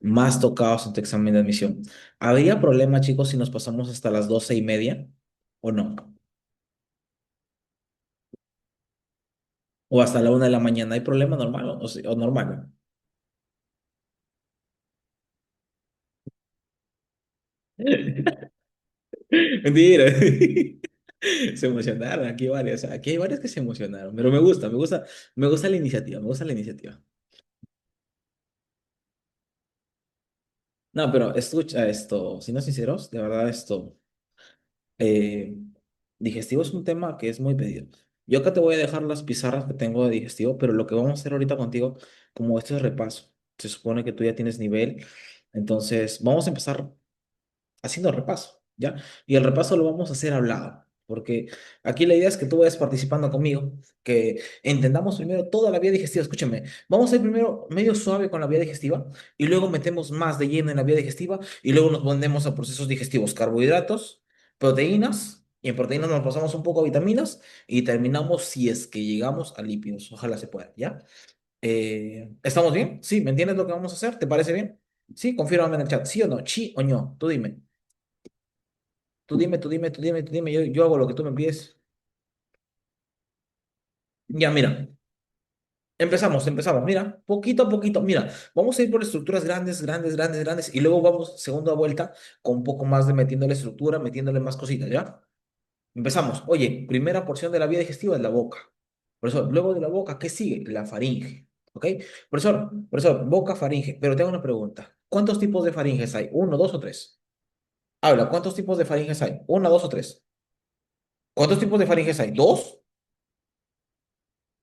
más tocados en tu examen de admisión. ¿Habría problema, chicos, si nos pasamos hasta las 12:30 o no? O hasta la 1 de la mañana. ¿Hay problema normal o normal? Mentira. Se emocionaron, aquí hay varios que se emocionaron, pero me gusta la iniciativa, me gusta la iniciativa. No, pero escucha esto, siendo sinceros, de verdad eh, digestivo es un tema que es muy pedido. Yo acá te voy a dejar las pizarras que tengo de digestivo, pero lo que vamos a hacer ahorita contigo, como este es repaso, se supone que tú ya tienes nivel, entonces vamos a empezar haciendo repaso, ¿ya? Y el repaso lo vamos a hacer hablado, porque aquí la idea es que tú vayas participando conmigo, que entendamos primero toda la vía digestiva. Escúchame, vamos a ir primero medio suave con la vía digestiva y luego metemos más de lleno en la vía digestiva y luego nos ponemos a procesos digestivos, carbohidratos, proteínas, y en proteínas nos pasamos un poco a vitaminas y terminamos si es que llegamos a lípidos. Ojalá se pueda, ¿ya? ¿Estamos bien? ¿Sí? ¿Me entiendes lo que vamos a hacer? ¿Te parece bien? Sí, confírmame en el chat. ¿Sí o no? ¿Sí o no? Tú dime. Tú dime, yo hago lo que tú me pides. Ya, mira, empezamos, mira, poquito a poquito, mira, vamos a ir por estructuras grandes, y luego vamos segunda vuelta con un poco más de metiéndole estructura, metiéndole más cositas, ¿ya? Empezamos. Oye, primera porción de la vía digestiva es la boca. Profesor, luego de la boca, ¿qué sigue? La faringe, ¿ok? Profesor, boca, faringe, pero tengo una pregunta. ¿Cuántos tipos de faringes hay? ¿Uno, dos o tres? Habla, ¿cuántos tipos de faringes hay? ¿Una, dos o tres? ¿Cuántos tipos de faringes hay? ¿Dos?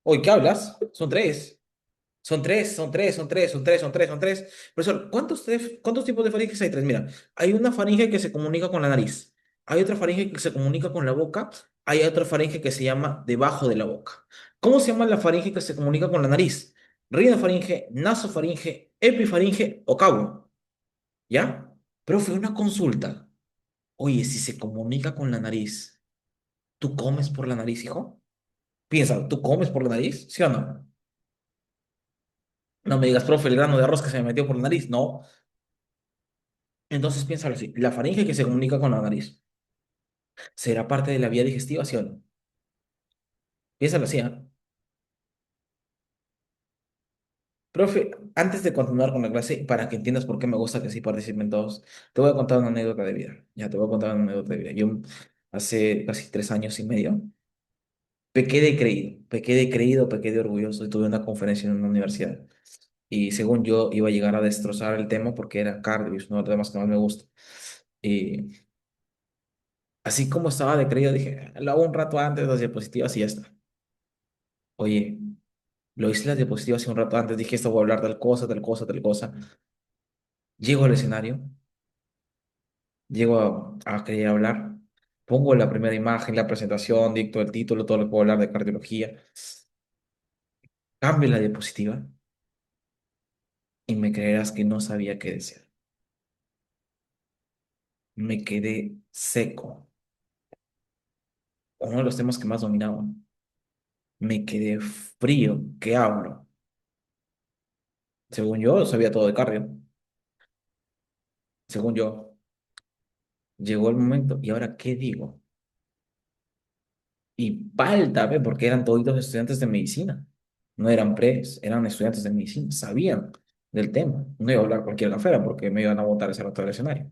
Oye, ¿qué hablas? Son tres. Son tres. Profesor, ¿cuántos tipos de faringes hay? Tres. Mira, hay una faringe que se comunica con la nariz. Hay otra faringe que se comunica con la boca. Hay otra faringe que se llama debajo de la boca. ¿Cómo se llama la faringe que se comunica con la nariz? Rinofaringe, nasofaringe, epifaringe o cabo. ¿Ya? Profe, una consulta. Oye, si se comunica con la nariz, ¿tú comes por la nariz, hijo? Piensa, ¿tú comes por la nariz? ¿Sí o no? No me digas, profe, el grano de arroz que se me metió por la nariz. No. Entonces piénsalo así. La faringe que se comunica con la nariz, ¿será parte de la vía digestiva, sí o no? Piénsalo así, ¿ah? Profe, antes de continuar con la clase, para que entiendas por qué me gusta que sí participen todos, te voy a contar una anécdota de vida. Ya, te voy a contar una anécdota de vida. Yo hace casi 3 años y medio pequé de orgulloso y tuve una conferencia en una universidad. Y según yo iba a llegar a destrozar el tema porque era cardio, y es uno de los temas que más me gusta. Y así como estaba de creído, dije, lo hago un rato antes de las diapositivas y ya está. Oye, lo hice las diapositivas hace un rato antes, dije, esto voy a hablar tal cosa, tal cosa, tal cosa. Llego al escenario, llego a querer hablar, pongo la primera imagen, la presentación, dicto el título, todo lo que puedo hablar de cardiología, cambio la diapositiva y me creerás que no sabía qué decir. Me quedé seco. Uno de los temas que más dominaba. Me quedé frío. ¿Qué hablo? Según yo, sabía todo de cardio. Según yo, llegó el momento. ¿Y ahora qué digo? Y palta, ve, porque eran toditos estudiantes de medicina. No eran pres, eran estudiantes de medicina. Sabían del tema. No iba a hablar cualquier cafera porque me iban a botar ese rato del escenario.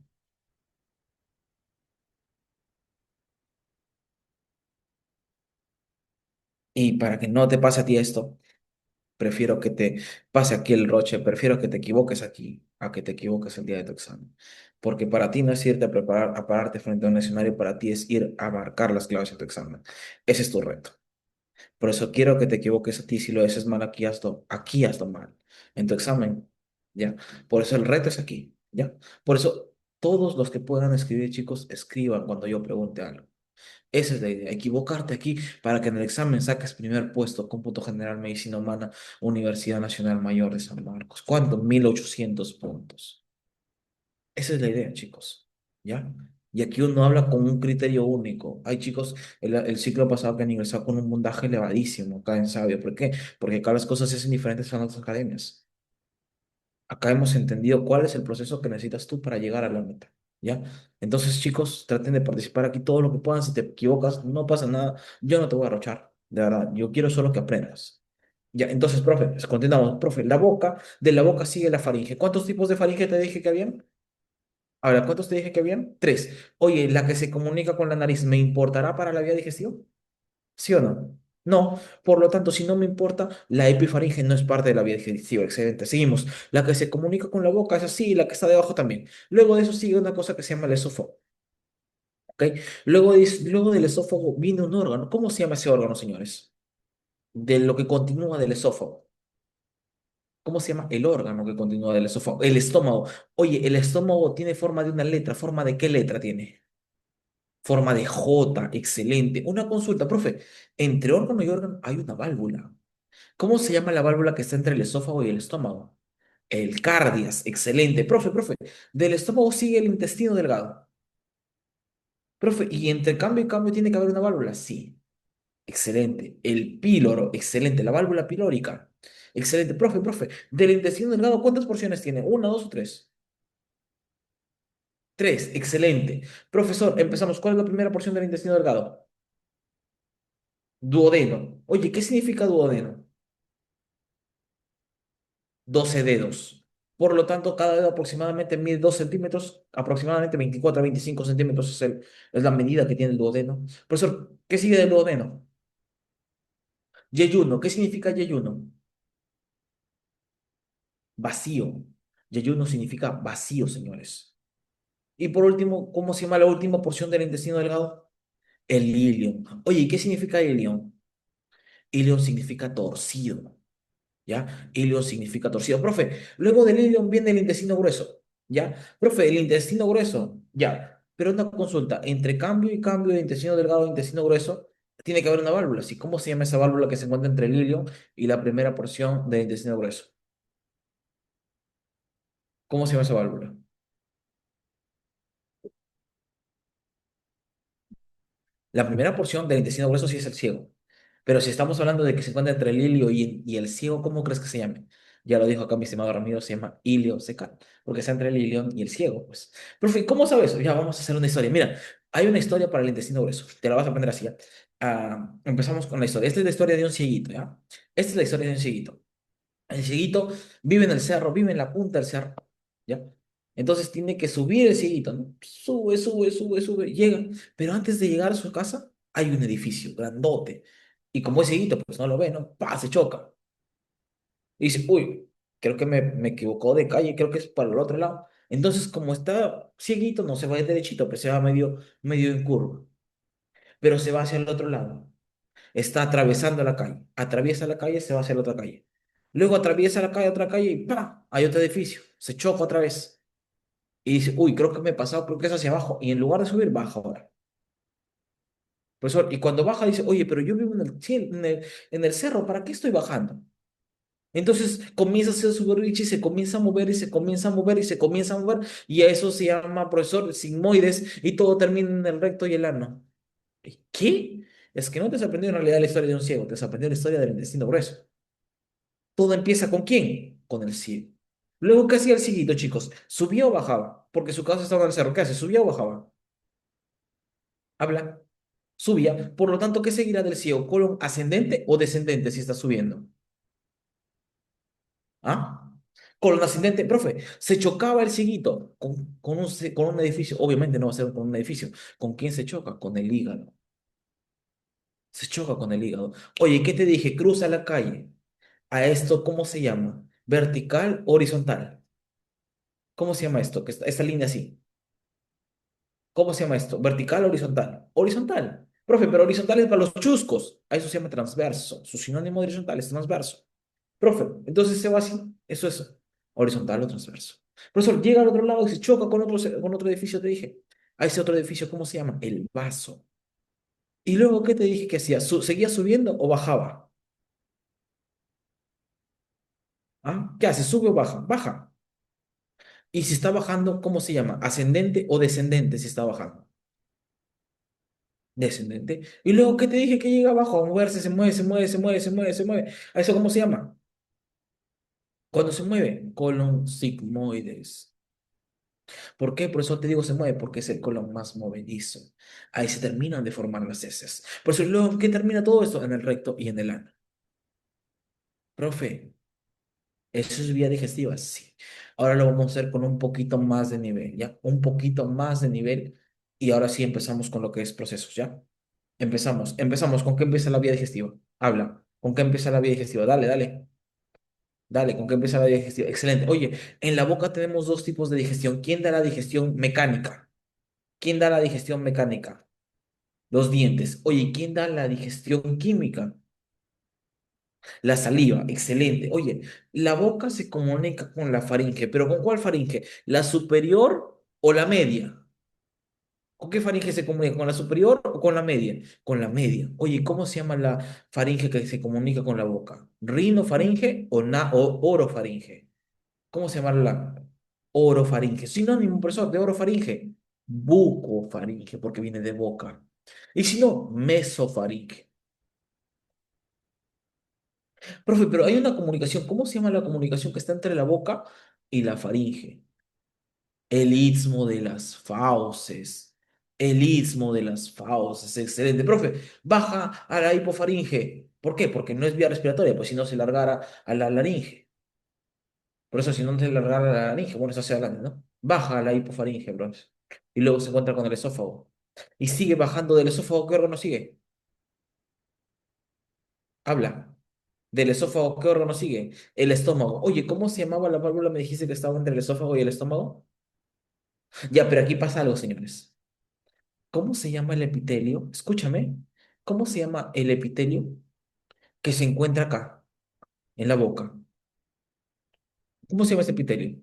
Y para que no te pase a ti esto, prefiero que te pase aquí el roche, prefiero que te equivoques aquí a que te equivoques el día de tu examen. Porque para ti no es irte a preparar, a pararte frente a un escenario, para ti es ir a marcar las claves de tu examen. Ese es tu reto. Por eso quiero que te equivoques a ti. Si lo haces mal aquí hazlo mal. En tu examen, ¿ya? Por eso el reto es aquí, ¿ya? Por eso todos los que puedan escribir, chicos, escriban cuando yo pregunte algo. Esa es la idea, equivocarte aquí para que en el examen saques primer puesto, cómputo general, medicina humana, Universidad Nacional Mayor de San Marcos. ¿Cuánto? 1800 puntos. Esa es la idea, chicos. ¿Ya? Y aquí uno habla con un criterio único. Hay chicos, el ciclo pasado que han ingresado con un puntaje elevadísimo acá en Sabio. ¿Por qué? Porque acá las cosas se hacen diferentes a las otras academias. Acá hemos entendido cuál es el proceso que necesitas tú para llegar a la meta, ¿ya? Entonces, chicos, traten de participar aquí todo lo que puedan. Si te equivocas, no pasa nada. Yo no te voy a arrochar, de verdad. Yo quiero solo que aprendas. Ya, entonces, profe, continuamos. Profe, la boca, de la boca sigue la faringe. ¿Cuántos tipos de faringe te dije que habían? Ahora, ¿cuántos te dije que habían? Tres. Oye, la que se comunica con la nariz, ¿me importará para la vía digestiva? ¿Sí o no? No, por lo tanto, si no me importa, la epifaringe no es parte de la vía digestiva. Excelente, seguimos. La que se comunica con la boca es así, y la que está debajo también. Luego de eso sigue una cosa que se llama el esófago, ¿ok? Luego del esófago viene un órgano. ¿Cómo se llama ese órgano, señores? De lo que continúa del esófago. ¿Cómo se llama el órgano que continúa del esófago? El estómago. Oye, el estómago tiene forma de una letra. ¿Forma de qué letra tiene? Forma de J, excelente. Una consulta, profe. Entre órgano y órgano hay una válvula. ¿Cómo se llama la válvula que está entre el esófago y el estómago? El cardias, excelente. Profe, del estómago sigue el intestino delgado. Profe, y entre cambio y cambio tiene que haber una válvula. Sí, excelente. El píloro, excelente. La válvula pilórica. Excelente. Profe, del intestino delgado, ¿cuántas porciones tiene? ¿Una, dos o tres? Tres, excelente. Profesor, empezamos. ¿Cuál es la primera porción del intestino delgado? Duodeno. Oye, ¿qué significa duodeno? 12 dedos. Por lo tanto, cada dedo aproximadamente mide 2 centímetros, aproximadamente 24 a 25 centímetros es la medida que tiene el duodeno. Profesor, ¿qué sigue del duodeno? Yeyuno, ¿qué significa yeyuno? Vacío. Yeyuno significa vacío, señores. Y por último, ¿cómo se llama la última porción del intestino delgado? El ilion. Oye, ¿y qué significa ilion? Ilion significa torcido. ¿Ya? Ilion significa torcido. Profe, luego del ilion viene el intestino grueso, ¿ya? Profe, el intestino grueso, ya. Pero una consulta, entre cambio y cambio de intestino delgado a intestino grueso, tiene que haber una válvula. ¿Sí? ¿Cómo se llama esa válvula que se encuentra entre el ilion y la primera porción del intestino grueso? ¿Cómo se llama esa válvula? La primera porción del intestino grueso sí es el ciego. Pero si estamos hablando de que se encuentra entre el ilio y el ciego, ¿cómo crees que se llame? Ya lo dijo acá mi estimado Ramiro, se llama ilio secal, porque está entre el ilion y el ciego, pues. Profe, ¿cómo sabes eso? Ya vamos a hacer una historia. Mira, hay una historia para el intestino grueso. Te la vas a aprender así, ¿ya? Empezamos con la historia. Esta es la historia de un cieguito, ¿ya? Esta es la historia de un cieguito. El cieguito vive en el cerro, vive en la punta del cerro, ¿ya? Entonces tiene que subir el cieguito, ¿no? Sube, llega. Pero antes de llegar a su casa, hay un edificio grandote. Y como es cieguito, pues no lo ve, ¿no? ¡Pah! Se choca. Y dice, uy, creo que me equivocó de calle, creo que es para el otro lado. Entonces, como está cieguito, no se va de derechito, pues se va medio en curva. Pero se va hacia el otro lado. Está atravesando la calle. Atraviesa la calle, se va hacia la otra calle. Luego atraviesa la calle, otra calle y ¡pa! Hay otro edificio. Se choca otra vez. Y dice, uy, creo que me he pasado, creo que es hacia abajo. Y en lugar de subir, baja ahora. Profesor, y cuando baja dice, oye, pero yo vivo en el cerro, ¿para qué estoy bajando? Entonces comienza a hacer su berrinche y se comienza a mover y se comienza a mover y se comienza a mover. Y a eso se llama, profesor, sigmoides y todo termina en el recto y el ano. ¿Qué? Es que no te has aprendido en realidad la historia de un ciego, te has aprendido la historia del intestino grueso. Todo empieza ¿con quién? Con el cielo. Luego, ¿qué hacía el cieguito, chicos? ¿Subía o bajaba? Porque su casa estaba en el cerro. ¿Qué hace? ¿Subía o bajaba? Habla. Subía. Por lo tanto, ¿qué seguirá del ciego? ¿Colon ascendente o descendente si está subiendo? ¿Ah? Colon ascendente. Profe, se chocaba el cieguito con un edificio. Obviamente no va a ser con un edificio. ¿Con quién se choca? Con el hígado. Se choca con el hígado. Oye, ¿qué te dije? Cruza la calle. ¿A esto cómo se llama? ¿Vertical o horizontal? ¿Cómo se llama esto? Esta línea así. ¿Cómo se llama esto? ¿Vertical o horizontal? Horizontal. Profe, pero horizontal es para los chuscos. A eso se llama transverso. Su sinónimo de horizontal es transverso. Profe, entonces se va así. Eso es horizontal o transverso. Profesor, llega al otro lado y se choca con otro edificio, te dije. A ese otro edificio, ¿cómo se llama? El vaso. Y luego, ¿qué te dije que hacía? ¿Seguía subiendo o bajaba? ¿Ah? ¿Qué hace? ¿Sube o baja? Baja. Y si está bajando, ¿cómo se llama? ¿Ascendente o descendente si está bajando? Descendente. Y luego, ¿qué te dije que llega abajo a moverse? Se mueve. ¿A eso cómo se llama? Cuando se mueve, colon sigmoides. ¿Por qué? Por eso te digo se mueve, porque es el colon más movedizo. Ahí se terminan de formar las heces. Por eso luego, ¿qué termina todo esto? En el recto y en el ano. Profe, ¿eso es vía digestiva? Sí. Ahora lo vamos a hacer con un poquito más de nivel, ¿ya? Un poquito más de nivel. Y ahora sí empezamos con lo que es procesos, ¿ya? Empezamos. ¿Con qué empieza la vía digestiva? Habla. ¿Con qué empieza la vía digestiva? Dale, dale. Dale, ¿con qué empieza la vía digestiva? Excelente. Oye, en la boca tenemos dos tipos de digestión. ¿Quién da la digestión mecánica? ¿Quién da la digestión mecánica? Los dientes. Oye, ¿quién da la digestión química? La saliva. Excelente. Oye, la boca se comunica con la faringe, pero ¿con cuál faringe? ¿La superior o la media? ¿Con qué faringe se comunica? ¿Con la superior o con la media? Con la media. Oye, ¿cómo se llama la faringe que se comunica con la boca? ¿Rinofaringe o orofaringe? ¿Cómo se llama la orofaringe? Sinónimo, profesor, de orofaringe. Bucofaringe, porque viene de boca. Y si no, mesofaringe. Profe, pero hay una comunicación. ¿Cómo se llama la comunicación que está entre la boca y la faringe? El istmo de las fauces. El istmo de las fauces. Excelente. Profe, baja a la hipofaringe. ¿Por qué? Porque no es vía respiratoria, pues si no se largara a la laringe. Por eso, si no se largara a la laringe, bueno, eso hacia adelante, ¿no? Baja a la hipofaringe, profe. Y luego se encuentra con el esófago. Y sigue bajando del esófago. ¿Qué órgano sigue? Habla. Del esófago, ¿qué órgano sigue? El estómago. Oye, ¿cómo se llamaba la válvula? Me dijiste que estaba entre el esófago y el estómago. Ya, pero aquí pasa algo, señores. ¿Cómo se llama el epitelio? Escúchame. ¿Cómo se llama el epitelio que se encuentra acá, en la boca? ¿Cómo se llama ese epitelio?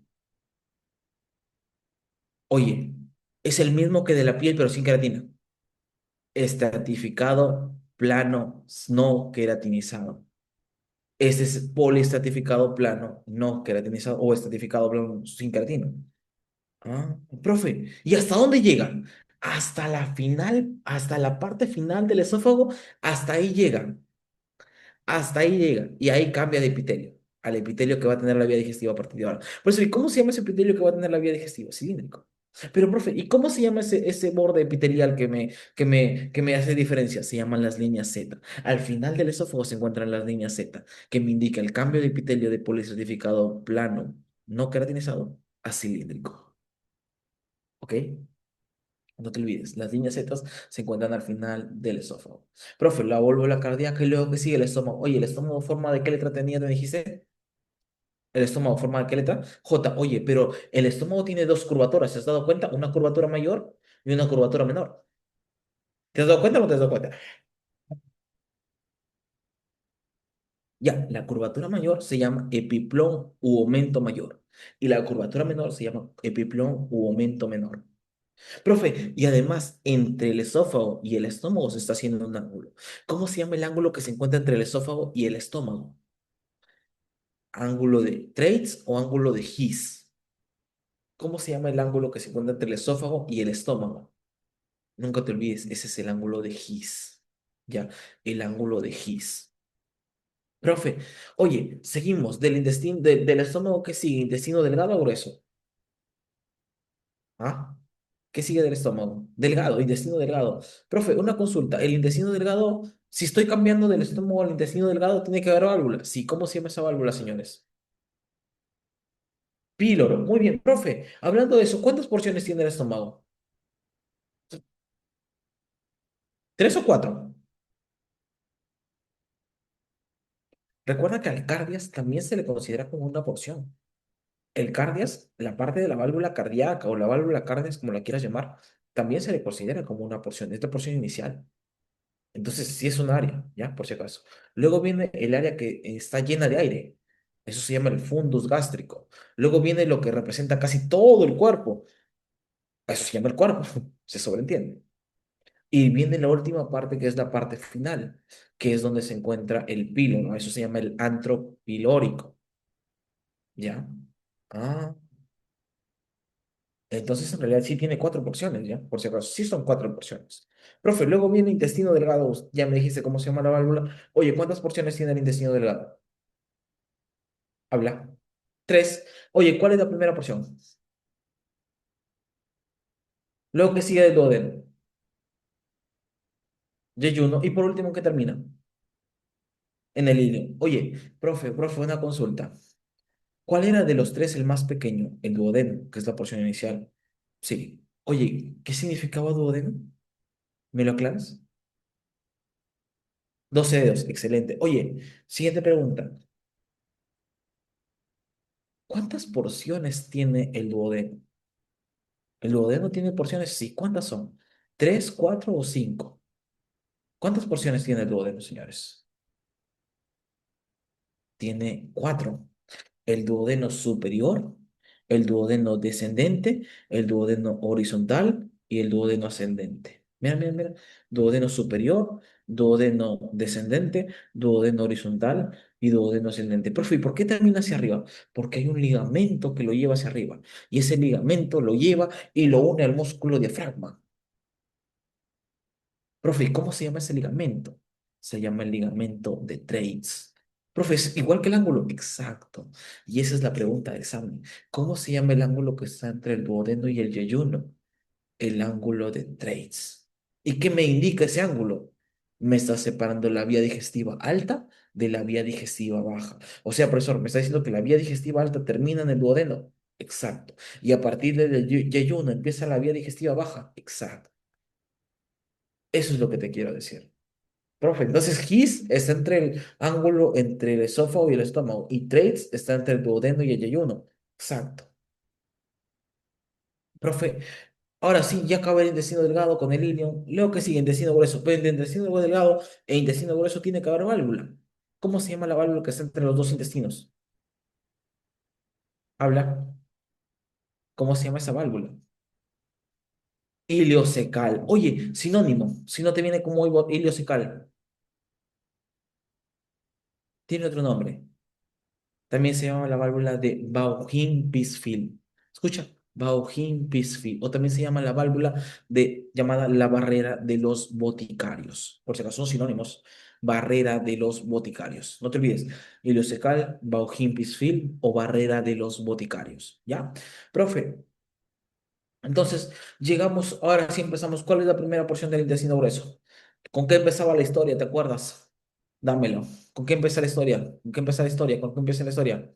Oye, es el mismo que de la piel, pero sin queratina. Estratificado, plano, no queratinizado. Este es poliestratificado plano, no queratinizado, o estratificado plano sin queratina. Ah, profe, ¿y hasta dónde llegan? Hasta la final, hasta la parte final del esófago, hasta ahí llegan. Hasta ahí llega y ahí cambia de epitelio, al epitelio que va a tener la vía digestiva a partir de ahora. Por eso, ¿y cómo se llama ese epitelio que va a tener la vía digestiva? Cilíndrico. Pero, profe, ¿y cómo se llama ese borde epitelial que me hace diferencia? Se llaman las líneas Z. Al final del esófago se encuentran las líneas Z, que me indica el cambio de epitelio de policertificado plano, no queratinizado, a cilíndrico. ¿Ok? No te olvides, las líneas Z se encuentran al final del esófago. Profe, la válvula cardíaca y luego que sigue el estómago. Oye, ¿el estómago forma de qué letra tenía, te dijiste? ¿El estómago forma de qué letra? J. Oye, pero el estómago tiene dos curvaturas, ¿te has dado cuenta? Una curvatura mayor y una curvatura menor. ¿Te has dado cuenta o no te has dado cuenta? Ya, la curvatura mayor se llama epiplón u aumento mayor y la curvatura menor se llama epiplón u aumento menor. Profe, y además, entre el esófago y el estómago se está haciendo un ángulo. ¿Cómo se llama el ángulo que se encuentra entre el esófago y el estómago? ¿Ángulo de Treitz o ángulo de His? ¿Cómo se llama el ángulo que se encuentra entre el esófago y el estómago? Nunca te olvides, ese es el ángulo de His. Ya, el ángulo de His. Profe, oye, seguimos del intestino, del estómago, ¿qué sigue? ¿Intestino delgado o grueso? ¿Ah? ¿Qué sigue del estómago? Delgado, intestino delgado. Profe, una consulta. El intestino delgado, si estoy cambiando del estómago al intestino delgado, tiene que haber válvula. Sí, ¿cómo se llama esa válvula, señores? Píloro. Muy bien, profe. Hablando de eso, ¿cuántas porciones tiene el estómago? ¿Tres o cuatro? Recuerda que al cardias también se le considera como una porción. El cardias, la parte de la válvula cardíaca o la válvula cardias, como la quieras llamar, también se le considera como una porción. Es la porción inicial. Entonces, sí es un área, ¿ya? Por si acaso. Luego viene el área que está llena de aire. Eso se llama el fundus gástrico. Luego viene lo que representa casi todo el cuerpo. Eso se llama el cuerpo. Se sobreentiende. Y viene la última parte, que es la parte final, que es donde se encuentra el píloro. Eso se llama el antro pilórico, ¿ya? Ah, entonces en realidad sí tiene cuatro porciones, ¿ya? Por si acaso, sí son cuatro porciones. Profe, luego viene intestino delgado. Ya me dijiste cómo se llama la válvula. Oye, ¿cuántas porciones tiene el intestino delgado? Habla. Tres. Oye, ¿cuál es la primera porción? Luego que sigue el duodeno, yeyuno, y por último, ¿qué termina? En el hilo. Oye, profe, una consulta. ¿Cuál era de los tres el más pequeño? El duodeno, que es la porción inicial. Sí. Oye, ¿qué significaba duodeno? ¿Me lo aclaras? 12 dedos, excelente. Oye, siguiente pregunta. ¿Cuántas porciones tiene el duodeno? ¿El duodeno tiene porciones? Sí. ¿Cuántas son? ¿Tres, cuatro o cinco? ¿Cuántas porciones tiene el duodeno, señores? Tiene cuatro. El duodeno superior, el duodeno descendente, el duodeno horizontal y el duodeno ascendente. Mira, mira, mira. Duodeno superior, duodeno descendente, duodeno horizontal y duodeno ascendente. Profe, ¿y por qué termina hacia arriba? Porque hay un ligamento que lo lleva hacia arriba y ese ligamento lo lleva y lo une al músculo diafragma. Profe, ¿y cómo se llama ese ligamento? Se llama el ligamento de Treitz. Profe, ¿es igual que el ángulo? Exacto. Y esa es la pregunta de examen. ¿Cómo se llama el ángulo que está entre el duodeno y el yeyuno? El ángulo de Treitz. ¿Y qué me indica ese ángulo? Me está separando la vía digestiva alta de la vía digestiva baja. O sea, profesor, me está diciendo que la vía digestiva alta termina en el duodeno. Exacto. Y a partir del yeyuno empieza la vía digestiva baja. Exacto. Eso es lo que te quiero decir. Profe, entonces His está entre el ángulo entre el esófago y el estómago y Traits está entre el duodeno y el yeyuno. Exacto. Profe, ahora sí, ya acaba el intestino delgado con el ilio. Luego que sigue intestino grueso. Pero entre intestino delgado e intestino grueso tiene que haber válvula. ¿Cómo se llama la válvula que está entre los dos intestinos? Habla. ¿Cómo se llama esa válvula? Iliocecal. Oye, sinónimo. Si no te viene como iliocecal, tiene otro nombre. También se llama la válvula de Bauhin-Bisfield. Escucha, Bauhin-Bisfield. O también se llama la válvula llamada la barrera de los boticarios. Por si acaso son sinónimos. Barrera de los boticarios. No te olvides. Ileocecal, Bauhin-Bisfield o barrera de los boticarios. ¿Ya? Profe, entonces llegamos, ahora sí empezamos. ¿Cuál es la primera porción del intestino grueso? ¿Con qué empezaba la historia? ¿Te acuerdas? Dámelo. ¿Con qué empieza la historia? ¿Con qué empieza la historia? ¿Con qué empieza la historia?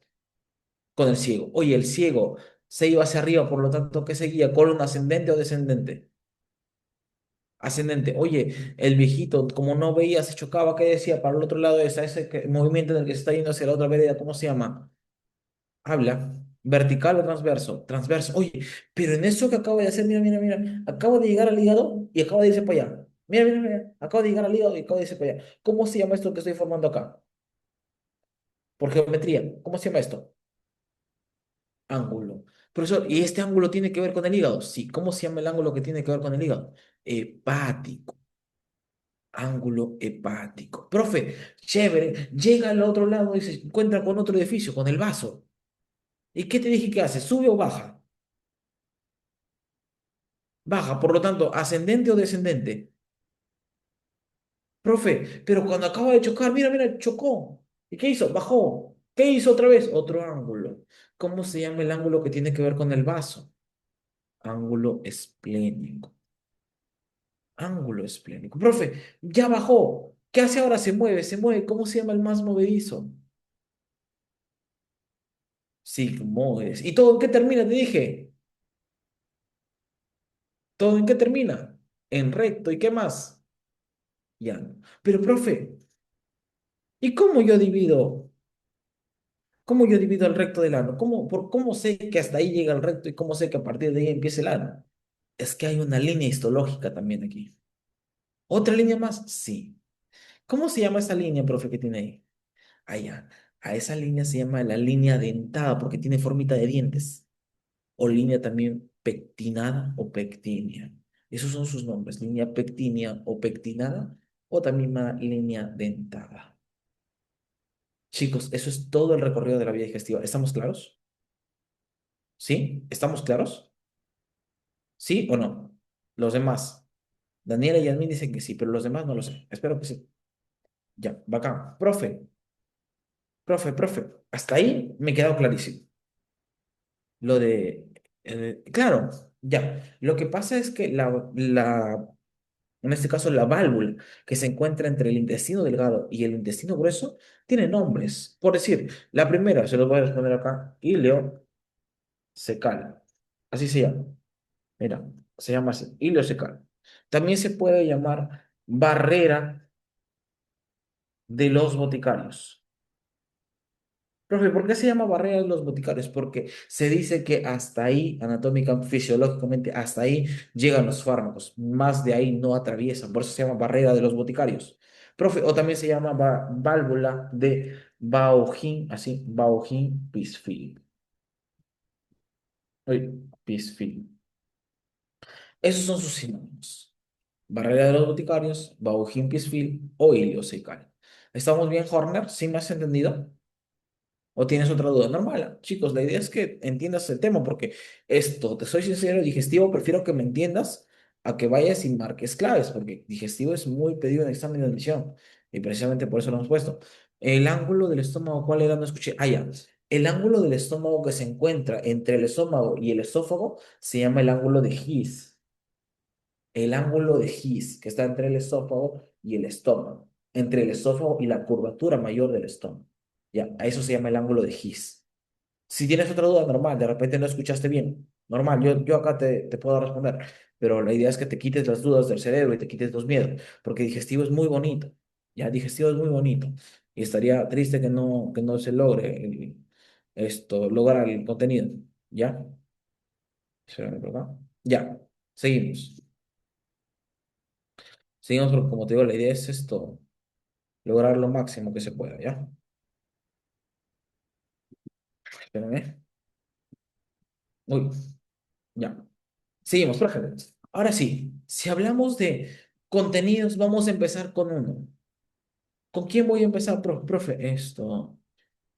Con el ciego. Oye, el ciego se iba hacia arriba, por lo tanto, ¿qué seguía? ¿Colon ascendente o descendente? Ascendente. Oye, el viejito, como no veía, se chocaba, ¿qué decía? Para el otro lado de movimiento en el que se está yendo hacia la otra vereda, ¿cómo se llama? Habla. ¿Vertical o transverso? Transverso. Oye, pero en eso que acabo de hacer, mira, mira, mira, acabo de llegar al hígado y acabo de irse para allá. Mira, mira, mira, acabo de llegar al hígado y acabo de irse para allá. ¿Cómo se llama esto que estoy formando acá? Por geometría. ¿Cómo se llama esto? Ángulo. Profesor, ¿y este ángulo tiene que ver con el hígado? Sí. ¿Cómo se llama el ángulo que tiene que ver con el hígado? Hepático. Ángulo hepático. Profe, chévere. Llega al otro lado y se encuentra con otro edificio, con el vaso. ¿Y qué te dije que hace? ¿Sube o baja? Baja. Por lo tanto, ¿ascendente o descendente? Profe, pero cuando acaba de chocar, mira, mira, chocó. ¿Y qué hizo? Bajó. ¿Qué hizo otra vez? Otro ángulo. ¿Cómo se llama el ángulo que tiene que ver con el vaso? Ángulo esplénico. Ángulo esplénico. Profe, ya bajó. ¿Qué hace ahora? Se mueve, se mueve. ¿Cómo se llama el más movedizo? Sigmoides. ¿Y todo en qué termina? Te dije. ¿Todo en qué termina? En recto. ¿Y qué más? Ya no. Pero, profe, ¿y cómo yo divido? ¿Cómo yo divido el recto del ano? ¿Cómo sé que hasta ahí llega el recto y cómo sé que a partir de ahí empieza el ano? Es que hay una línea histológica también aquí. ¿Otra línea más? Sí. ¿Cómo se llama esa línea, profe, que tiene ahí? Allá. A esa línea se llama la línea dentada porque tiene formita de dientes. O línea también pectinada o pectinea. Esos son sus nombres, línea pectinea o pectinada o también una línea dentada. Chicos, eso es todo el recorrido de la vía digestiva. ¿Estamos claros? ¿Sí? ¿Estamos claros? ¿Sí o no? Los demás. Daniela y Yasmin dicen que sí, pero los demás no lo sé. Espero que sí. Ya, bacán. Profe, profe. Hasta ahí me he quedado clarísimo. Lo de, claro, ya. Lo que pasa es que en este caso, la válvula que se encuentra entre el intestino delgado y el intestino grueso tiene nombres. Por decir, la primera, se los voy a responder acá, ileocecal. Así se llama. Mira, se llama así, ileocecal. También se puede llamar barrera de los boticarios. Profe, ¿por qué se llama barrera de los boticarios? Porque se dice que hasta ahí, anatómica, fisiológicamente, hasta ahí llegan los fármacos. Más de ahí no atraviesan. Por eso se llama barrera de los boticarios. Profe, o también se llama válvula de Bauhin, así, Bauhin-Pisfil. Oye, Pisfil. Esos son sus sinónimos. Barrera de los boticarios, Bauhin-Pisfil o ileocecal. ¿Estamos bien, Horner? ¿Sí me has entendido? ¿O tienes otra duda? Normal, chicos, la idea es que entiendas el tema, porque esto, te soy sincero, digestivo, prefiero que me entiendas a que vayas y marques claves, porque digestivo es muy pedido en examen de admisión, y precisamente por eso lo hemos puesto. El ángulo del estómago, ¿cuál era? No escuché. Ah, ya. El ángulo del estómago que se encuentra entre el estómago y el esófago se llama el ángulo de His. El ángulo de His, que está entre el esófago y el estómago, entre el esófago y la curvatura mayor del estómago. Ya, a eso se llama el ángulo de His. Si tienes otra duda, normal, de repente no escuchaste bien, normal, yo acá te puedo responder, pero la idea es que te quites las dudas del cerebro y te quites los miedos, porque digestivo es muy bonito, ya, digestivo es muy bonito, y estaría triste que no se logre lograr el contenido, ¿ya? Espérame por acá. Ya, seguimos. Seguimos porque, como te digo, la idea es lograr lo máximo que se pueda, ¿ya? Espérame. Uy, ya. Seguimos, profe. Ahora sí, si hablamos de contenidos, vamos a empezar con uno. ¿Con quién voy a empezar, profe?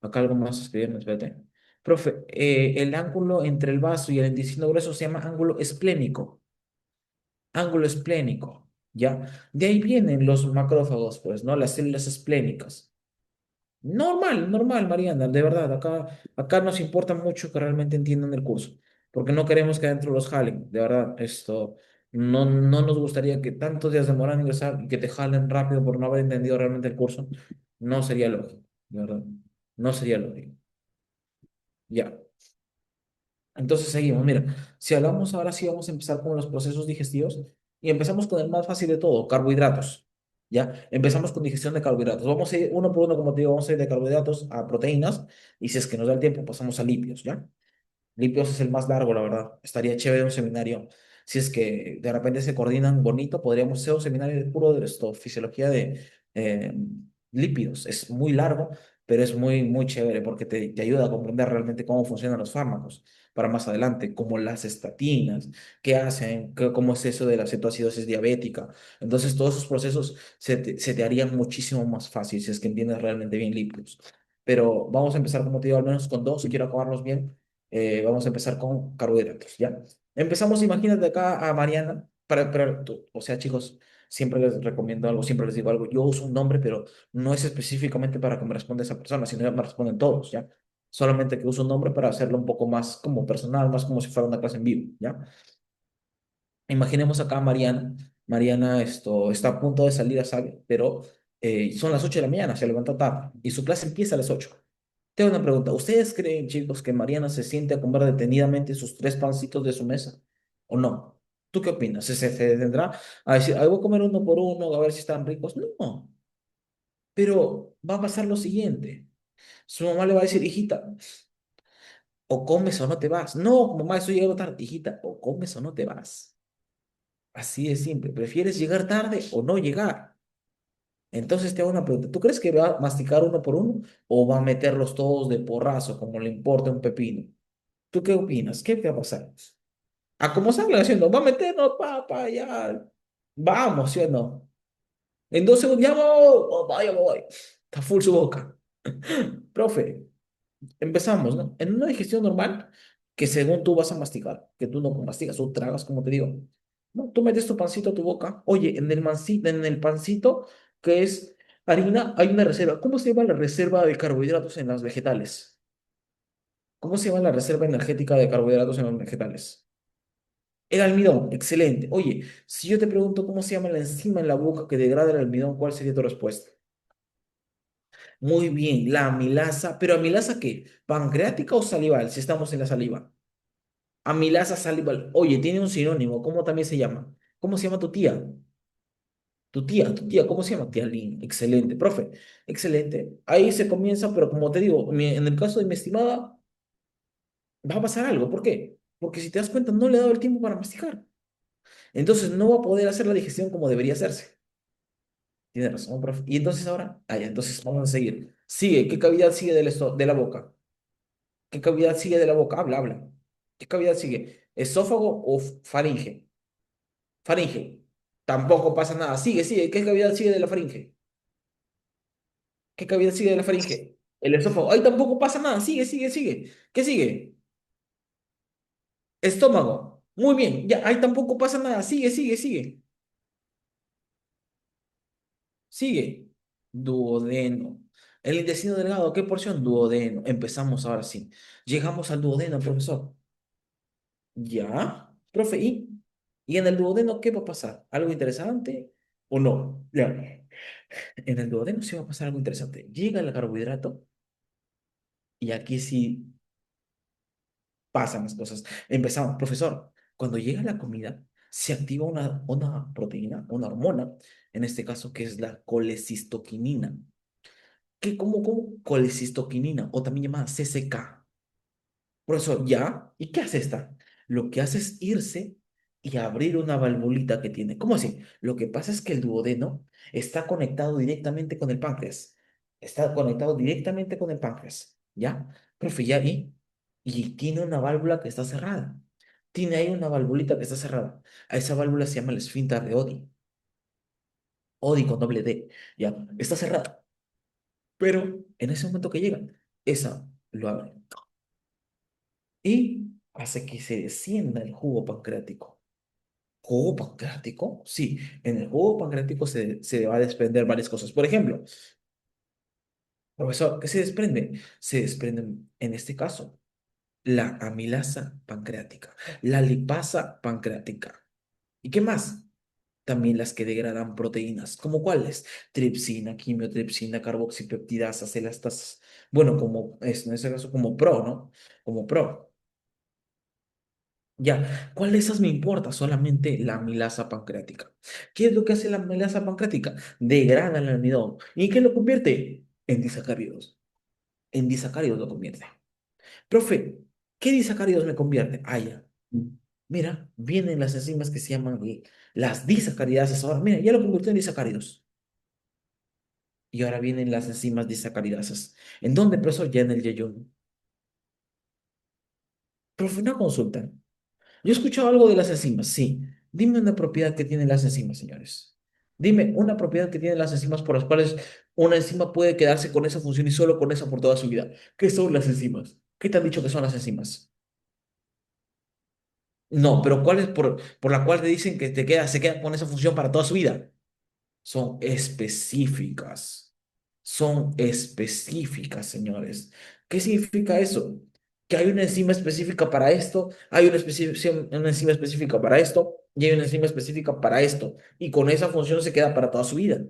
Acá algo más escribirme, espérate. Profe, el ángulo entre el vaso y el intestino grueso se llama ángulo esplénico. Ángulo esplénico, ¿ya? De ahí vienen los macrófagos, pues, ¿no? Las células esplénicas. Normal, normal, Mariana, de verdad, acá nos importa mucho que realmente entiendan el curso, porque no queremos que adentro los jalen, de verdad, no nos gustaría que tantos días demoran en ingresar y que te jalen rápido por no haber entendido realmente el curso, no sería lógico, de verdad, no sería lógico. Ya, entonces seguimos, mira, si hablamos ahora sí vamos a empezar con los procesos digestivos y empezamos con el más fácil de todo, carbohidratos. ¿Ya? Empezamos con digestión de carbohidratos. Vamos a ir uno por uno, como te digo, vamos a ir de carbohidratos a proteínas y si es que nos da el tiempo, pasamos a lípidos, ¿ya? Lípidos es el más largo, la verdad. Estaría chévere un seminario. Si es que de repente se coordinan bonito, podríamos hacer un seminario de puro de esto, fisiología de eh, lípidos. Es muy largo, pero es muy, muy chévere porque te ayuda a comprender realmente cómo funcionan los fármacos para más adelante, como las estatinas, qué hacen, cómo es eso de la cetoacidosis diabética. Entonces, todos esos procesos se te harían muchísimo más fácil si es que entiendes realmente bien lípidos. Pero vamos a empezar, como te digo, al menos con dos, quiero acabarlos bien. Vamos a empezar con carbohidratos, ¿ya? Empezamos, imagínate acá a Mariana, o sea, chicos, siempre les recomiendo algo, siempre les digo algo, yo uso un nombre, pero no es específicamente para que me responda esa persona, sino que me responden todos, ¿ya? Solamente que uso un nombre para hacerlo un poco más como personal, más como si fuera una clase en vivo, ¿ya? Imaginemos acá a Mariana. Mariana está a punto de salir a salir, pero son las 8 de la mañana, se levanta tarde y su clase empieza a las 8. Tengo una pregunta. ¿Ustedes creen, chicos, que Mariana se siente a comer detenidamente sus tres pancitos de su mesa? ¿O no? ¿Tú qué opinas? ¿Se detendrá a decir, "Ay, voy a comer uno por uno, a ver si están ricos"? No, pero va a pasar lo siguiente. Su mamá le va a decir, hijita, o comes o no te vas. No, mamá, estoy llegando tarde. Hijita, o comes o no te vas. Así de simple. ¿Prefieres llegar tarde o no llegar? Entonces te hago una pregunta. ¿Tú crees que va a masticar uno por uno o va a meterlos todos de porrazo como le importa un pepino? ¿Tú qué opinas? ¿Qué va a pasar? A como salga haciendo, va a meternos, papá, ya. Vamos, ¿sí o no? En 2 segundos, ya voy, oh, vaya, voy. Está full su boca. Profe, empezamos, ¿no? En una digestión normal, que según tú vas a masticar, que tú no mastigas, tú tragas, como te digo. No, tú metes tu pancito a tu boca. Oye, en el pancito, que es harina, hay una reserva. ¿Cómo se llama la reserva de carbohidratos en las vegetales? ¿Cómo se llama la reserva energética de carbohidratos en los vegetales? El almidón, excelente. Oye, si yo te pregunto cómo se llama la enzima en la boca que degrada el almidón, ¿cuál sería tu respuesta? Muy bien, la amilasa. ¿Pero amilasa qué? ¿Pancreática o salival? Si estamos en la saliva. Amilasa salival. Oye, tiene un sinónimo. ¿Cómo también se llama? ¿Cómo se llama tu tía? Tu tía, ¿cómo se llama? Tía Lynn. Excelente, profe. Excelente. Ahí se comienza, pero como te digo, en el caso de mi estimada, va a pasar algo. ¿Por qué? Porque si te das cuenta, no le he dado el tiempo para masticar. Entonces no va a poder hacer la digestión como debería hacerse. Tiene razón, profe. Y entonces ahora, ya, entonces vamos a seguir. Sigue, ¿qué cavidad sigue de la boca? ¿Qué cavidad sigue de la boca? Habla, habla. ¿Qué cavidad sigue? ¿Esófago o faringe? Faringe. Tampoco pasa nada. Sigue, sigue. ¿Qué cavidad sigue de la faringe? ¿Qué cavidad sigue de la faringe? El esófago. Ahí tampoco pasa nada. Sigue, sigue, sigue. ¿Qué sigue? Estómago. Muy bien. Ya, ahí tampoco pasa nada. Sigue, sigue, sigue. Sigue. Duodeno. El intestino delgado, ¿qué porción? Duodeno. Empezamos ahora sí. Llegamos al duodeno, profesor. ¿Ya? Profe, ¿y en el duodeno qué va a pasar? ¿Algo interesante o no? Ya. En el duodeno sí va a pasar algo interesante. Llega el carbohidrato y aquí sí pasan las cosas. Empezamos, profesor. Cuando llega la comida, se activa una proteína, una hormona, en este caso que es la colecistoquinina. ¿Qué, cómo? Colecistoquinina, o también llamada CCK. Profesor, ¿ya? ¿Y qué hace esta? Lo que hace es irse y abrir una valvulita que tiene. ¿Cómo así? Lo que pasa es que el duodeno está conectado directamente con el páncreas. Está conectado directamente con el páncreas. ¿Ya? Profe, ¿ya? Y tiene una válvula que está cerrada. Tiene ahí una valvulita que está cerrada. A esa válvula se llama el esfínter de Oddi. Oddi con doble D. ¿Ya? Está cerrada. Pero en ese momento que llega, esa lo abre y hace que se descienda el jugo pancreático. ¿Jugo pancreático? Sí, en el jugo pancreático se va a desprender varias cosas. Por ejemplo, profesor, ¿qué se desprende? Se desprenden, en este caso, la amilasa pancreática, la lipasa pancreática. ¿Y qué más? También las que degradan proteínas. ¿Cómo cuáles? Tripsina, quimiotripsina, carboxipeptidasas, elastasas. Bueno, como es, en ese caso, como pro, ¿no? Como pro. Ya, ¿cuál de esas me importa? Solamente la amilasa pancreática. ¿Qué es lo que hace la amilasa pancreática? Degrada el almidón. ¿Y qué lo convierte? En disacáridos. En disacáridos lo convierte. Profe, ¿qué disacáridos me convierte? Ah, ya. Mira, vienen las enzimas que se llaman las disacaridasas. Ahora, mira, ya lo convirtió en disacáridos. Y ahora vienen las enzimas disacaridasas. ¿En dónde, profesor? Ya en el yeyún. Profe, una consulta. Yo he escuchado algo de las enzimas, sí. Dime una propiedad que tienen las enzimas, señores. Dime una propiedad que tienen las enzimas por las cuales una enzima puede quedarse con esa función y solo con esa por toda su vida. ¿Qué son las enzimas? ¿Qué te han dicho que son las enzimas? No, pero ¿cuál es por la cual te dicen que se queda con esa función para toda su vida? Son específicas. Son específicas, señores. ¿Qué significa eso? Que hay una enzima específica para esto, hay una enzima específica para esto, y hay una enzima específica para esto. Y con esa función se queda para toda su vida.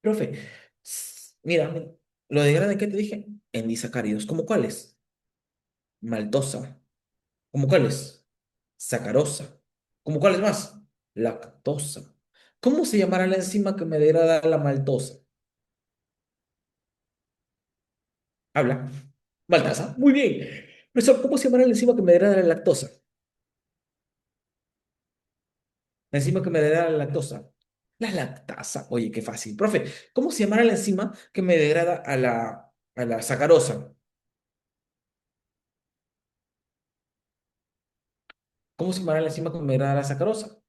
Profe, mira, lo de grande que te dije, en disacáridos, ¿cómo cuáles? Maltosa. ¿Cómo cuáles? Sacarosa. ¿Cómo cuáles más? Lactosa. ¿Cómo se llamará la enzima que me degrada la maltosa? Habla. Maltasa. Muy bien. Profesor, ¿cómo se llamará la enzima que me degrada la lactosa? La enzima que me degrada la lactosa. La lactasa. Oye, qué fácil. Profe, ¿cómo se llamará la enzima que me degrada a la sacarosa? ¿Cómo se llamará la enzima que me degrada a la sacarosa?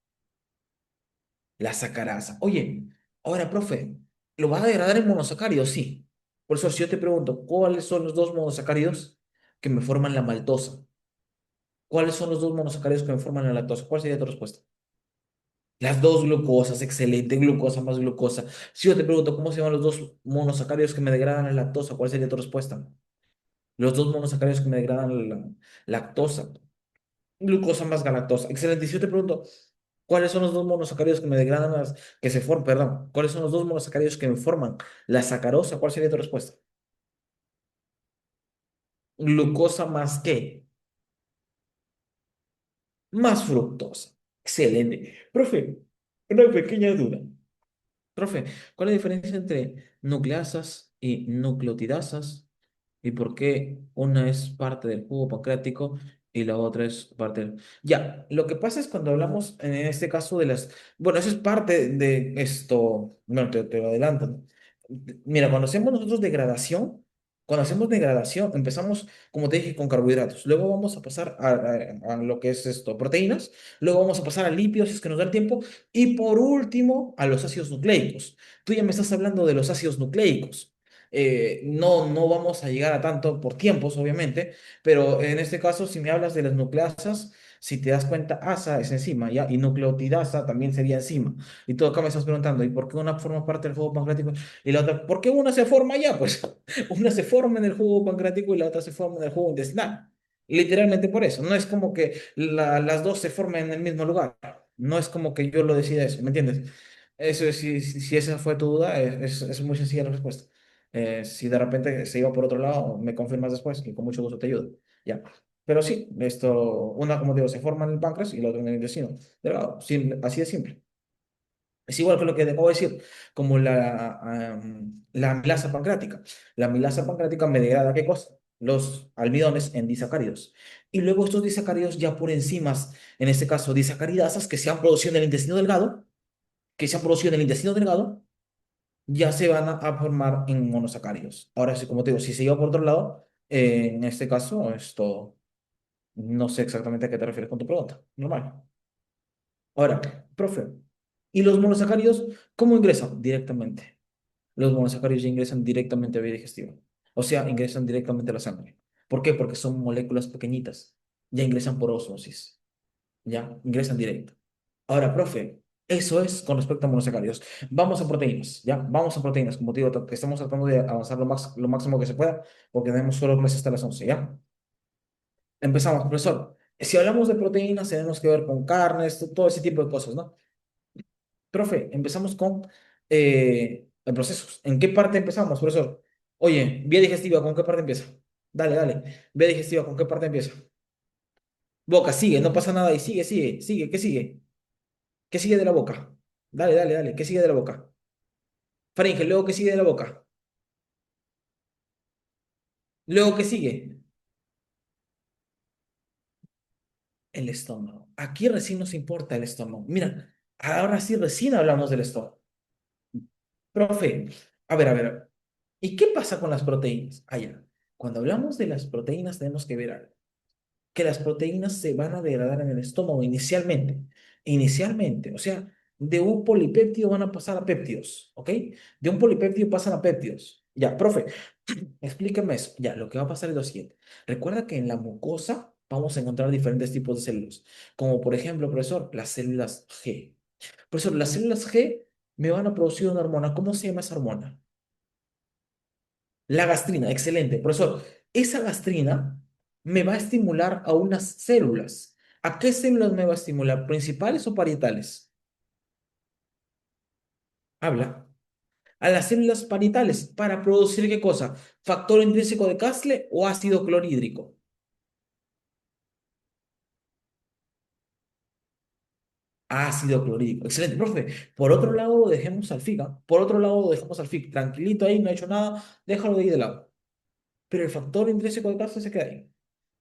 La sacarasa. Oye, ahora, profe, ¿lo vas a degradar en monosacáridos? Sí. Por eso, si yo te pregunto, ¿cuáles son los dos monosacáridos que me forman la maltosa? ¿Cuáles son los dos monosacáridos que me forman la lactosa? ¿Cuál sería tu respuesta? Las dos glucosas, excelente, glucosa más glucosa. Si yo te pregunto, ¿cómo se llaman los dos monosacáridos que me degradan la lactosa? ¿Cuál sería tu respuesta? Los dos monosacáridos que me degradan la lactosa, glucosa más galactosa. Excelente. Y si yo te pregunto, ¿cuáles son los dos monosacáridos que me degradan que se forman, perdón, ¿cuáles son los dos monosacáridos que me forman la sacarosa? ¿Cuál sería tu respuesta? Glucosa más qué? Más fructosa. Excelente. Profe, una pequeña duda. Profe, ¿cuál es la diferencia entre nucleasas y nucleotidasas? ¿Y por qué una es parte del jugo pancreático y la otra es parte del... Ya, lo que pasa es cuando hablamos en este caso de las... Bueno, eso es parte de esto... Bueno, te lo adelanto, ¿no? Mira, cuando hacemos nosotros degradación, cuando hacemos degradación, empezamos, como te dije, con carbohidratos. Luego vamos a pasar a lo que es esto, proteínas. Luego vamos a pasar a lípidos, si es que nos da el tiempo. Y por último, a los ácidos nucleicos. Tú ya me estás hablando de los ácidos nucleicos. No vamos a llegar a tanto por tiempos, obviamente, pero en este caso, si me hablas de las nucleasas, si te das cuenta, asa es enzima, ¿ya? Y nucleotidasa también sería enzima. Y tú acá me estás preguntando, ¿y por qué una forma parte del jugo pancreático y la otra? ¿Por qué una se forma ya? Pues una se forma en el jugo pancreático y la otra se forma en el jugo intestinal. Literalmente por eso. No es como que las dos se formen en el mismo lugar. No es como que yo lo decida eso, ¿me entiendes? Eso es, si esa fue tu duda, es muy sencilla la respuesta. Si de repente se iba por otro lado, me confirmas después y con mucho gusto te ayudo. Ya. Pero sí, una, como digo, se forma en el páncreas y la otra en el intestino delgado. Así de simple. Es igual que lo que te acabo de decir, como la amilasa pancreática. La amilasa pancreática me degrada, ¿qué cosa? Los almidones en disacáridos. Y luego estos disacáridos ya por enzimas, en este caso disacaridasas, que se han producido en el intestino delgado, que se han producido en el intestino delgado, ya se van a formar en monosacáridos. Ahora sí, como te digo, si se iba por otro lado, en este caso, no sé exactamente a qué te refieres con tu pregunta. Normal. Ahora, profe, ¿y los monosacáridos cómo ingresan? Directamente. Los monosacáridos ya ingresan directamente a vía digestiva. O sea, ingresan directamente a la sangre. ¿Por qué? Porque son moléculas pequeñitas. Ya ingresan por osmosis. Ya, ingresan directo. Ahora, profe, eso es con respecto a monosacáridos. Vamos a proteínas, ¿ya? Vamos a proteínas. Como te digo, estamos tratando de avanzar lo máximo que se pueda porque tenemos solo clases hasta las 11, ¿ya? Empezamos, profesor. Si hablamos de proteínas, tenemos que ver con carnes, todo ese tipo de cosas, ¿no? Profe, empezamos con el proceso. ¿En qué parte empezamos, profesor? Oye, vía digestiva, ¿con qué parte empieza? Dale, dale. Vía digestiva, ¿con qué parte empieza? Boca, sigue, no pasa nada y sigue, ¿qué sigue? ¿Qué sigue de la boca? Dale, dale, dale, ¿qué sigue de la boca? Faringe, luego, ¿qué sigue de la boca? Luego, ¿qué sigue? El estómago. Aquí recién nos importa el estómago. Mira, ahora sí recién hablamos del estómago. Profe, a ver. ¿Y qué pasa con las proteínas? Allá. Cuando hablamos de las proteínas tenemos que ver algo. Que las proteínas se van a degradar en el estómago inicialmente. Inicialmente, o sea, de un polipéptido van a pasar a péptidos, ¿ok? De un polipéptido pasan a péptidos. Ya, profe, explíqueme eso. Ya, lo que va a pasar es lo siguiente. Recuerda que en la mucosa vamos a encontrar diferentes tipos de células, como por ejemplo, profesor, las células G. Profesor, las células G me van a producir una hormona. ¿Cómo se llama esa hormona? La gastrina, excelente. Profesor, esa gastrina me va a estimular a unas células. ¿A qué células me va a estimular? ¿Principales o parietales? Habla. A las células parietales. ¿Para producir qué cosa? ¿Factor intrínseco de Castle o ácido clorhídrico? Ácido clorhídrico. Excelente, profe. Por otro lado, dejemos al FIG. Por otro lado, dejemos al FIG. Tranquilito ahí, no ha hecho nada. Déjalo de ahí de lado. Pero el factor intrínseco de Castle se queda ahí.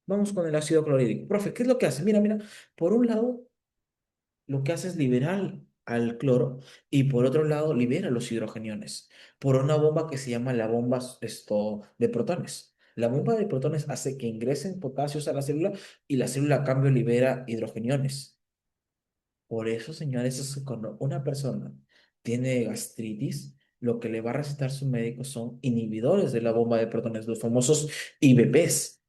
Vamos con el ácido clorhídrico. Profe, ¿qué es lo que hace? Mira, mira. Por un lado, lo que hace es liberar al cloro y por otro lado libera los hidrogeniones por una bomba que se llama la bomba de protones. La bomba de protones hace que ingresen potasios a la célula y la célula a cambio libera hidrogeniones. Por eso, señores, es que cuando una persona tiene gastritis, lo que le va a recetar su médico son inhibidores de la bomba de protones, los famosos IBPs,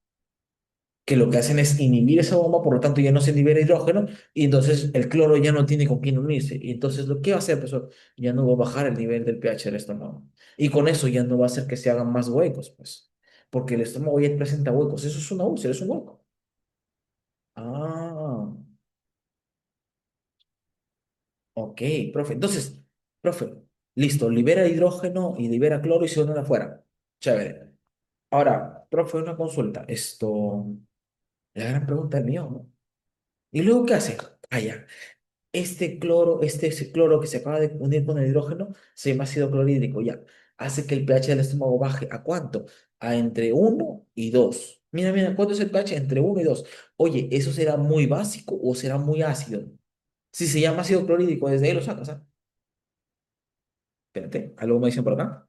que lo que hacen es inhibir esa bomba, por lo tanto ya no se libera hidrógeno y entonces el cloro ya no tiene con quién unirse. Y entonces lo que va a hacer, profesor, ya no va a bajar el nivel del pH del estómago. Y con eso ya no va a hacer que se hagan más huecos, pues. porque el estómago ya presenta huecos. Eso es una úlcera, es un hueco. Ah, ok, profe. Entonces, profe, listo, libera hidrógeno y libera cloro y se van afuera. Chévere. Ahora, profe, una consulta. La gran pregunta es mío, ¿no? ¿Y luego qué hace? Ah, ya. Ese cloro que se acaba de unir con el hidrógeno se llama ácido clorhídrico, ya. Hace que el pH del estómago baje. ¿A cuánto? A entre 1 y 2. Mira, mira, ¿cuánto es el pH? Entre 1 y 2. Oye, ¿eso será muy básico o será muy ácido? Si se llama ácido clorhídrico, desde ahí lo sacas, ¿ah? Espérate, algo me dicen por acá.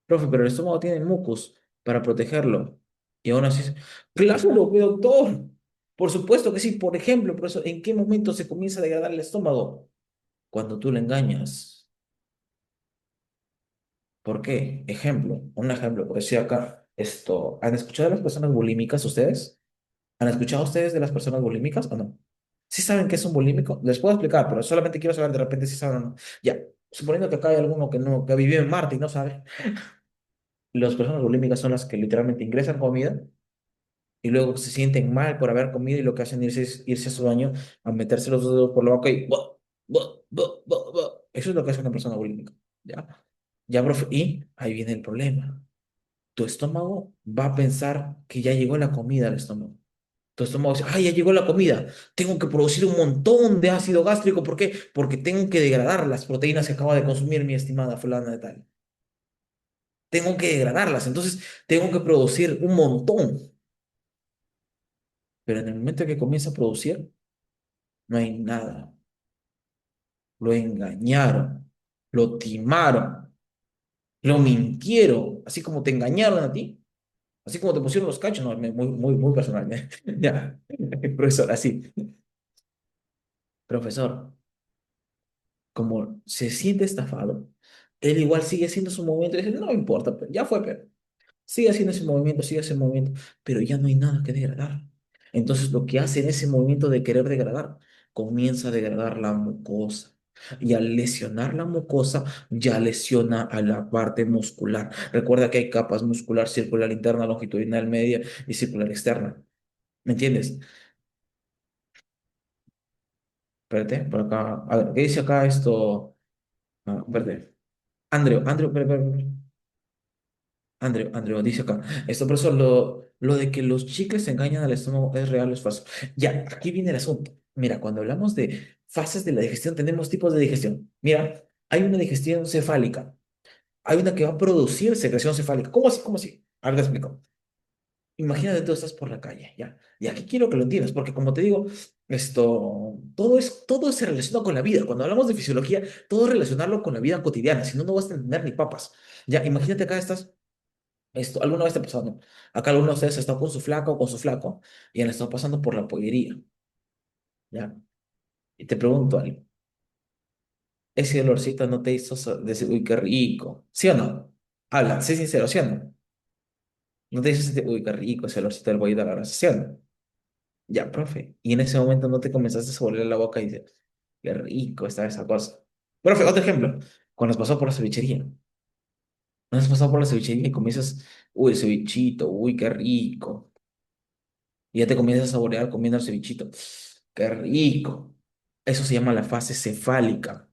Profe, pero el estómago tiene mucus para protegerlo. Y aún así, claro, mi doctor. Por supuesto que sí. Por ejemplo, profesor, ¿en qué momento se comienza a degradar el estómago? Cuando tú le engañas. ¿Por qué? Un ejemplo, por decir acá, ¿han escuchado de las personas bulímicas ustedes? ¿Han escuchado ustedes de las personas bulímicas o no? ¿Sí saben qué es un bulímico? Les puedo explicar, pero solamente quiero saber de repente si saben o no. Ya, suponiendo que acá hay alguno que no, que vivió en Marte y no sabe, las personas bulímicas son las que literalmente ingresan comida y luego se sienten mal por haber comido y lo que hacen es irse a su baño a meterse los dedos por la boca y... ¡buah! ¡buah! ¡buah! ¡buah! ¡buah! Eso es lo que hace una persona bulímica. ¿Ya? Ya, profe, y ahí viene el problema. Tu estómago va a pensar que ya llegó la comida al estómago. Tu estómago dice, ¡ay, ya llegó la comida! Tengo que producir un montón de ácido gástrico. ¿Por qué? Porque tengo que degradar las proteínas que acaba de consumir mi estimada fulana de tal. Tengo que degradarlas, entonces tengo que producir un montón. Pero en el momento que comienza a producir, no hay nada. Lo engañaron, lo timaron, lo mintieron, así como te engañaron a ti, así como te pusieron los cachos, no, muy, muy, muy personal. Ya, profesor, así. Profesor, como se siente estafado, él igual sigue haciendo su movimiento y dice, no me importa, ya fue, pero sigue haciendo ese movimiento, sigue ese movimiento, pero ya no hay nada que degradar. Entonces lo que hace en ese movimiento de querer degradar, comienza a degradar la mucosa. Y al lesionar la mucosa, ya lesiona a la parte muscular. Recuerda que hay capas muscular, circular interna, longitudinal media y circular externa. ¿Me entiendes? Espérate, por acá. A ver, ¿qué dice acá esto? Ah, espérate. Andrew, espérate, espérate, espérate. Andrew, dice acá, esto profesor, lo de que los chicles engañan al estómago es real o es falso. Ya, aquí viene el asunto. Mira, cuando hablamos de fases de la digestión, tenemos tipos de digestión. Mira, hay una digestión cefálica, hay una que va a producir secreción cefálica. ¿Cómo así? ¿Cómo así? Ahora te explico. Imagínate tú estás por la calle, ya. Y aquí quiero que lo entiendas, porque como te digo, todo se relaciona con la vida. Cuando hablamos de fisiología, todo es relacionarlo con la vida cotidiana, si no, no vas a entender ni papas. Ya, imagínate acá estás. Alguna vez te pasó, ¿no? Acá alguno de ustedes está con su flaco o con su flaco y han estado pasando por la pollería, ¿ya? Y te pregunto algo, ¿ese olorcito no te hizo decir, uy, qué rico? ¿Sí o no? Habla, sé sincero, ¿sí o no? ¿No te hizo sentir, uy, qué rico ese olorcito del bollito a la brasa? ¿Sí o no? Ya, profe. Y en ese momento no te comenzaste a volver la boca y dices, qué rico está esa cosa. Profe, otro ejemplo, cuando has pasado por la cevichería, no has pasado por la cevichería y comienzas, uy, el cevichito, uy, qué rico. Y ya te comienzas a saborear comiendo el cevichito. ¡Qué rico! Eso se llama la fase cefálica.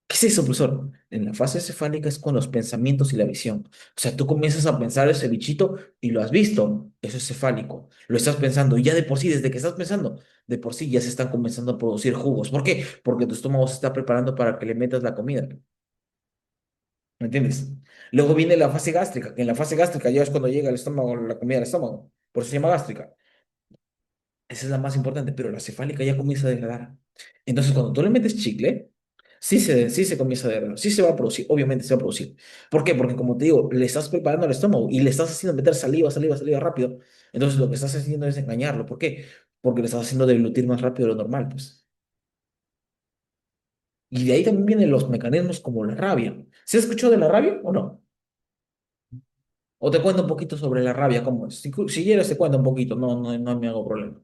¿Qué es eso, profesor? En la fase cefálica es con los pensamientos y la visión. O sea, tú comienzas a pensar el cevichito y lo has visto. Eso es cefálico. Lo estás pensando y ya de por sí, desde que estás pensando, de por sí ya se están comenzando a producir jugos. ¿Por qué? Porque tu estómago se está preparando para que le metas la comida. ¿Me entiendes? Luego viene la fase gástrica, que en la fase gástrica ya es cuando llega el estómago, la comida al estómago. Por eso se llama gástrica. Esa es la más importante, pero la cefálica ya comienza a degradar. Entonces, cuando tú le metes chicle, sí se comienza a degradar, sí se va a producir, obviamente se va a producir. ¿Por qué? Porque como te digo, le estás preparando el estómago y le estás haciendo meter saliva, saliva, saliva rápido. Entonces, lo que estás haciendo es engañarlo. ¿Por qué? Porque le estás haciendo deglutir más rápido de lo normal, pues. Y de ahí también vienen los mecanismos como la rabia. ¿Se has escuchado de la rabia o no? O te cuento un poquito sobre la rabia, cómo es. Si quieres, te cuento un poquito, no me hago problema.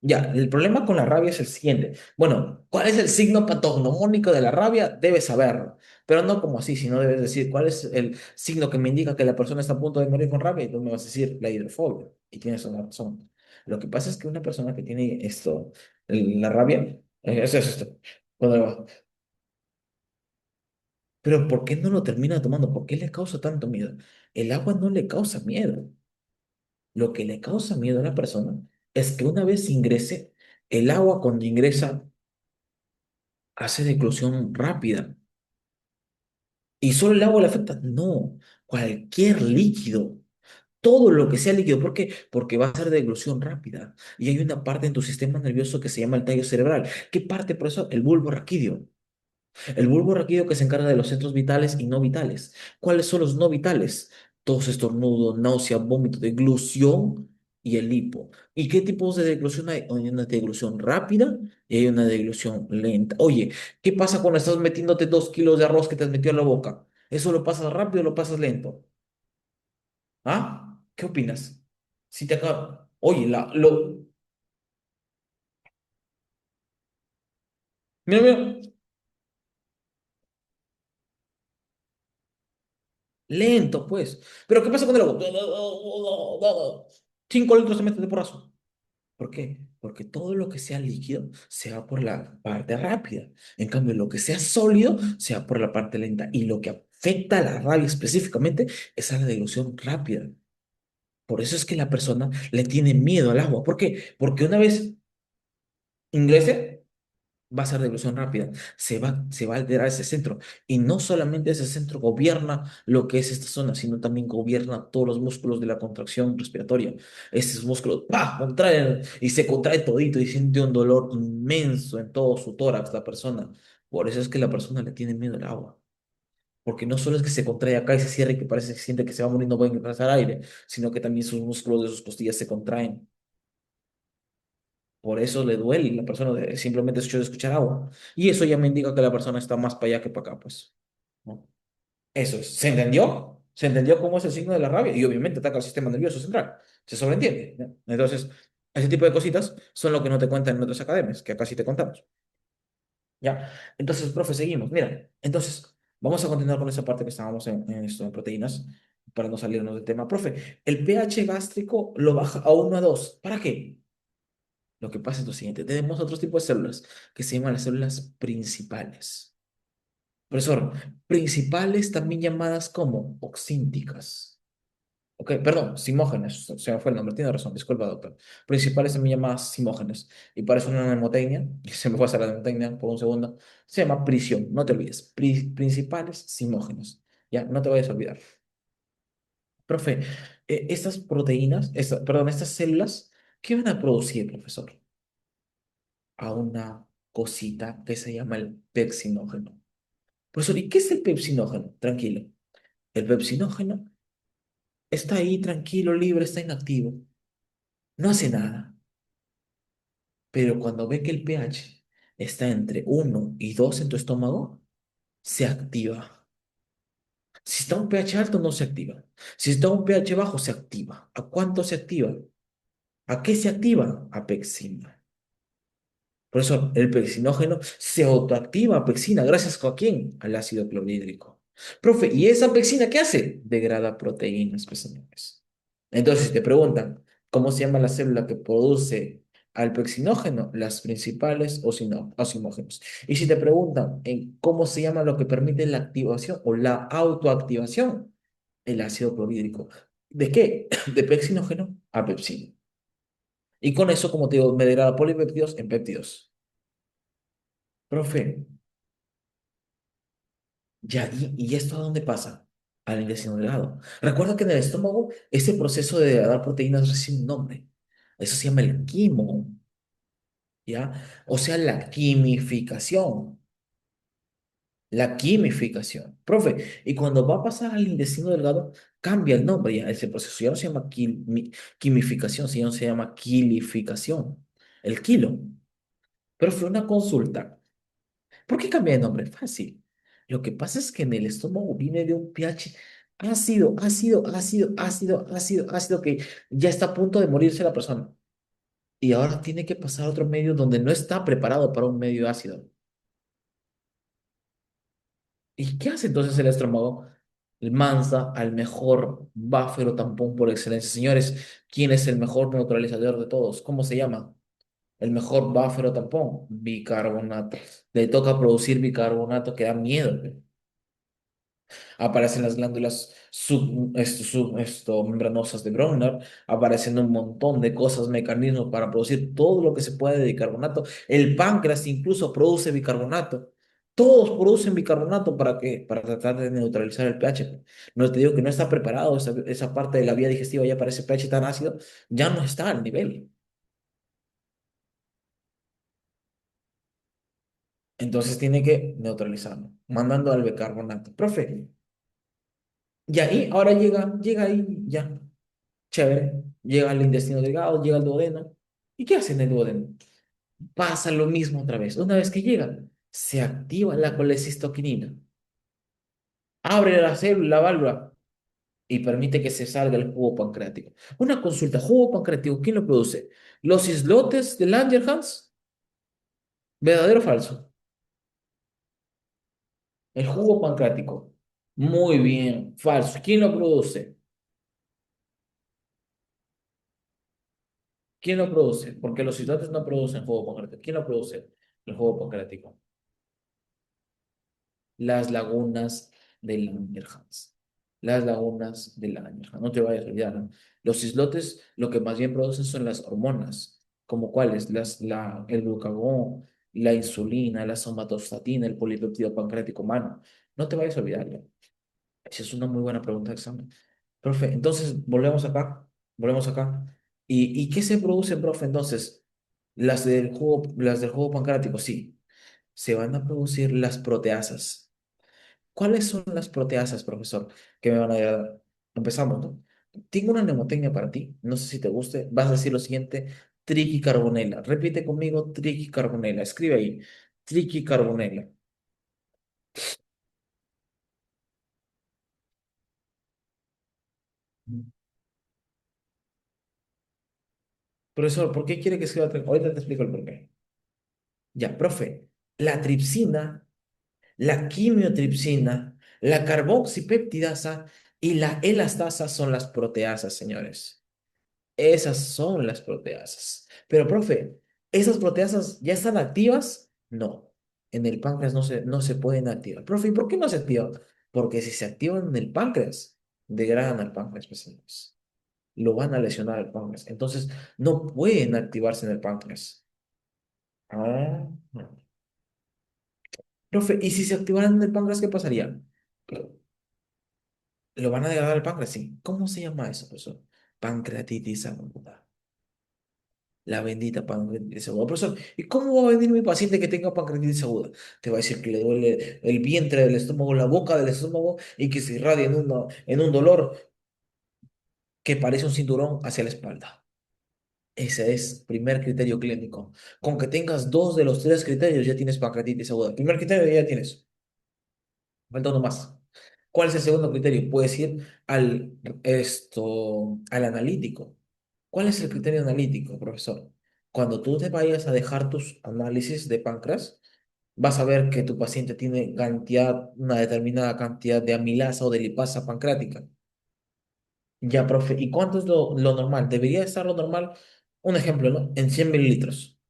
Ya, el problema con la rabia es el siguiente. Bueno, ¿cuál es el signo patognomónico de la rabia? Debes saberlo, pero no como así, sino debes decir cuál es el signo que me indica que la persona está a punto de morir con rabia y tú me vas a decir la hidrofobia. Y tienes una razón. Lo que pasa es que una persona que tiene esto, la rabia, es esto. Cuando va, pero ¿por qué no lo termina tomando? ¿Por qué le causa tanto miedo? El agua no le causa miedo. Lo que le causa miedo a la persona es que una vez ingrese, el agua cuando ingresa hace de eclosión rápida. ¿Y solo el agua le afecta? No, cualquier líquido, todo lo que sea líquido. ¿Por qué? Porque va a ser de eclosión rápida. Y hay una parte en tu sistema nervioso que se llama el tallo cerebral. ¿Qué parte, por eso? El bulbo raquídeo. El bulbo raquídeo que se encarga de los centros vitales y no vitales. ¿Cuáles son los no vitales? Tos, estornudo, náusea, vómito, deglución y el hipo. ¿Y qué tipos de deglución hay? Hay una deglución rápida y hay una deglución lenta. Oye, ¿qué pasa cuando estás metiéndote 2 kilos de arroz que te has metido en la boca? ¿Eso lo pasas rápido o lo pasas lento? ¿Ah? ¿Qué opinas? Si te acaba... Oye, mira, mira, lento pues. Pero ¿qué pasa con el agua? 5 litros te metes de porrazo. ¿Por qué? Porque todo lo que sea líquido se va por la parte rápida. En cambio, lo que sea sólido se va por la parte lenta. Y lo que afecta a la rabia específicamente es a la dilución rápida. Por eso es que la persona le tiene miedo al agua. ¿Por qué? Porque una vez ingrese, va a ser dilución rápida. Se va a alterar ese centro. Y no solamente ese centro gobierna lo que es esta zona, sino también gobierna todos los músculos de la contracción respiratoria. Esos músculos, ¡pah!, contraen y se contrae todito y siente un dolor inmenso en todo su tórax la persona. Por eso es que la persona le tiene miedo al agua. Porque no solo es que se contrae acá y se cierra y que parece que siente que se va a morir, no puede ingresar aire, sino que también sus músculos de sus costillas se contraen. Por eso le duele y la persona simplemente escuchar agua. Y eso ya me indica que la persona está más para allá que para acá, pues. ¿No? Eso es. ¿Se entendió? ¿Se entendió cómo es el signo de la rabia? Y obviamente ataca al sistema nervioso central. Se sobreentiende, ¿no? Entonces, ese tipo de cositas son lo que no te cuentan en otras academias, que acá sí te contamos. ¿Ya? Entonces, profe, seguimos. Mira, entonces, vamos a continuar con esa parte que estábamos en esto, en proteínas, para no salirnos del tema. Profe, el pH gástrico lo baja a 1 a 2. ¿Para qué? Lo que pasa es lo siguiente, tenemos otros tipos de células que se llaman las células principales. Profesor, principales también llamadas como oxínticas. Ok, perdón, simógenes, se me fue el nombre, tiene razón, disculpa, doctor. Principales también llamadas simógenes. Y para eso una mnemotecnia, y se me fue a hacer la mnemotecnia por un segundo, se llama prisión, no te olvides. Principales simógenos. Ya, no te vayas a olvidar. Profe, estas proteínas, perdón, estas células, ¿qué van a producir, profesor? A una cosita que se llama el pepsinógeno. Profesor, ¿y qué es el pepsinógeno? Tranquilo. El pepsinógeno está ahí tranquilo, libre, está inactivo. No hace nada. Pero cuando ve que el pH está entre 1 y 2 en tu estómago, se activa. Si está un pH alto, no se activa. Si está un pH bajo, se activa. ¿A cuánto se activa? ¿A qué se activa? A pexina. Por eso el pexinógeno se autoactiva a pexina. ¿Gracias a quién? Al ácido clorhídrico. Profe, ¿y esa pexina qué hace? Degrada proteínas, pues, señores. Entonces, si te preguntan, ¿cómo se llama la célula que produce al pexinógeno? Las principales osimógenos. Y si te preguntan, ¿cómo se llama lo que permite la activación o la autoactivación? El ácido clorhídrico. ¿De qué? De pexinógeno a pepsina. Y con eso, como te digo, me degrada polipéptidos en péptidos. Profe, ya, ¿y esto a dónde pasa? Al intestino delgado. Recuerda que en el estómago ese proceso de degradar proteínas recibe un nombre. Eso se llama el quimo, ¿ya? O sea, la quimificación. La quimificación. Profe, y cuando va a pasar al intestino delgado, cambia el nombre ya. Ese proceso ya no se llama quimificación, sino se llama quilificación. El kilo. Profe, una consulta. ¿Por qué cambia de nombre? Fácil. Lo que pasa es que en el estómago viene de un pH ácido, ácido, ácido, ácido, ácido, ácido, que ya está a punto de morirse la persona. y ahora tiene que pasar a otro medio donde no está preparado para un medio ácido. ¿Y qué hace entonces el estómago? Mansa al mejor buffer o tampón por excelencia. Señores, ¿quién es el mejor neutralizador de todos? ¿Cómo se llama? El mejor buffer o tampón, bicarbonato. Le toca producir bicarbonato que da miedo. Aparecen las glándulas membranosas de Bronner, aparecen un montón de cosas, mecanismos para producir todo lo que se puede de bicarbonato. El páncreas incluso produce bicarbonato. Todos producen bicarbonato para tratar de neutralizar el pH. No te digo que no está preparado esa parte de la vía digestiva ya para ese pH tan ácido, ya no está al nivel. Entonces tiene que neutralizarlo, mandando al bicarbonato. Profe, y ahí, ahora llega ahí, ya. Chévere, llega al intestino delgado, llega al duodeno. ¿Y qué hace en el duodeno? Pasa lo mismo otra vez. Una vez que llega, se activa la colecistoquinina, abre la célula, la válvula y permite que se salga el jugo pancreático. Una consulta, jugo pancreático, ¿quién lo produce? ¿Los islotes de Langerhans? ¿Verdadero o falso? El jugo pancreático. Muy bien, falso. ¿Quién lo produce? ¿Quién lo produce? Porque los islotes no producen jugo pancreático. ¿Quién lo produce? El jugo pancreático. Las lagunas del Langerhans. Las lagunas del Langerhans. No te vayas a olvidar, ¿no? Los islotes lo que más bien producen son las hormonas, como cuáles, el glucagón, la insulina, la somatostatina, el polipéptido pancreático humano. No te vayas a olvidar, ¿ya? Esa es una muy buena pregunta de examen. Profe, entonces volvemos acá. ¿Y qué se produce, profe? Entonces, las del jugo pancreático, sí, se van a producir las proteasas. ¿Cuáles son las proteasas, profesor, que me van a agradar? Empezamos, ¿no? Tengo una mnemotecnia para ti, no sé si te guste. Vas a decir lo siguiente, triquicarbonela. Repite conmigo, triquicarbonela. Escribe ahí, triquicarbonela. Profesor, ¿por qué quiere que escriba? Ahorita te explico el por qué. Ya, profe, la tripsina, la quimiotripsina, la carboxipeptidasa y la elastasa son las proteasas, señores. Esas son las proteasas. Pero, profe, ¿esas proteasas ya están activas? No. En el páncreas no se pueden activar. Profe, ¿y por qué no se activan? Porque si se activan en el páncreas, degradan al páncreas, pues, señores. Lo van a lesionar al páncreas. Entonces, no pueden activarse en el páncreas. Ah. Profe, ¿y si se activaran en el páncreas, qué pasaría? Lo van a degradar al páncreas, sí. ¿Cómo se llama eso, profesor? Pancreatitis aguda. La bendita pancreatitis aguda. Profesor, ¿y cómo va a venir mi paciente que tenga pancreatitis aguda? Te va a decir que le duele el vientre del estómago, la boca del estómago y que se irradia en un dolor que parece un cinturón hacia la espalda. Ese es primer criterio clínico. Con que tengas dos de los tres criterios ya tienes pancreatitis aguda. Primer criterio ya tienes. Falta uno más. ¿Cuál es el segundo criterio? Puedes ir al analítico. ¿Cuál es el criterio analítico, profesor? Cuando tú te vayas a dejar tus análisis de páncreas, vas a ver que tu paciente tiene una determinada cantidad de amilasa o de lipasa pancreática. Ya, profe, ¿y cuánto es lo normal? Debería estar lo normal, un ejemplo, ¿no? En 100 mililitros.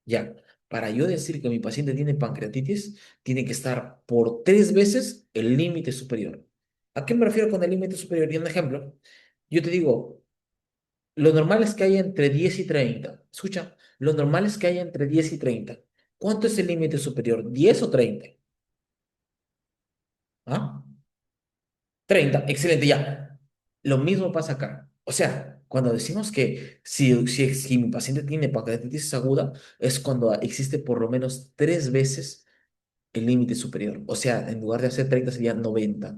Ya, para yo decir que mi paciente tiene pancreatitis, tiene que estar por tres veces el límite superior. ¿A qué me refiero con el límite superior? Y un ejemplo, yo te digo, lo normal es que haya entre 10 y 30. Escucha, lo normal es que haya entre 10 y 30. ¿Cuánto es el límite superior? ¿10 o 30? ¿Ah? 30, excelente, ya. Lo mismo pasa acá. O sea, cuando decimos que si mi paciente tiene pancreatitis aguda, es cuando existe por lo menos tres veces el límite superior. O sea, en lugar de hacer 30 sería 90.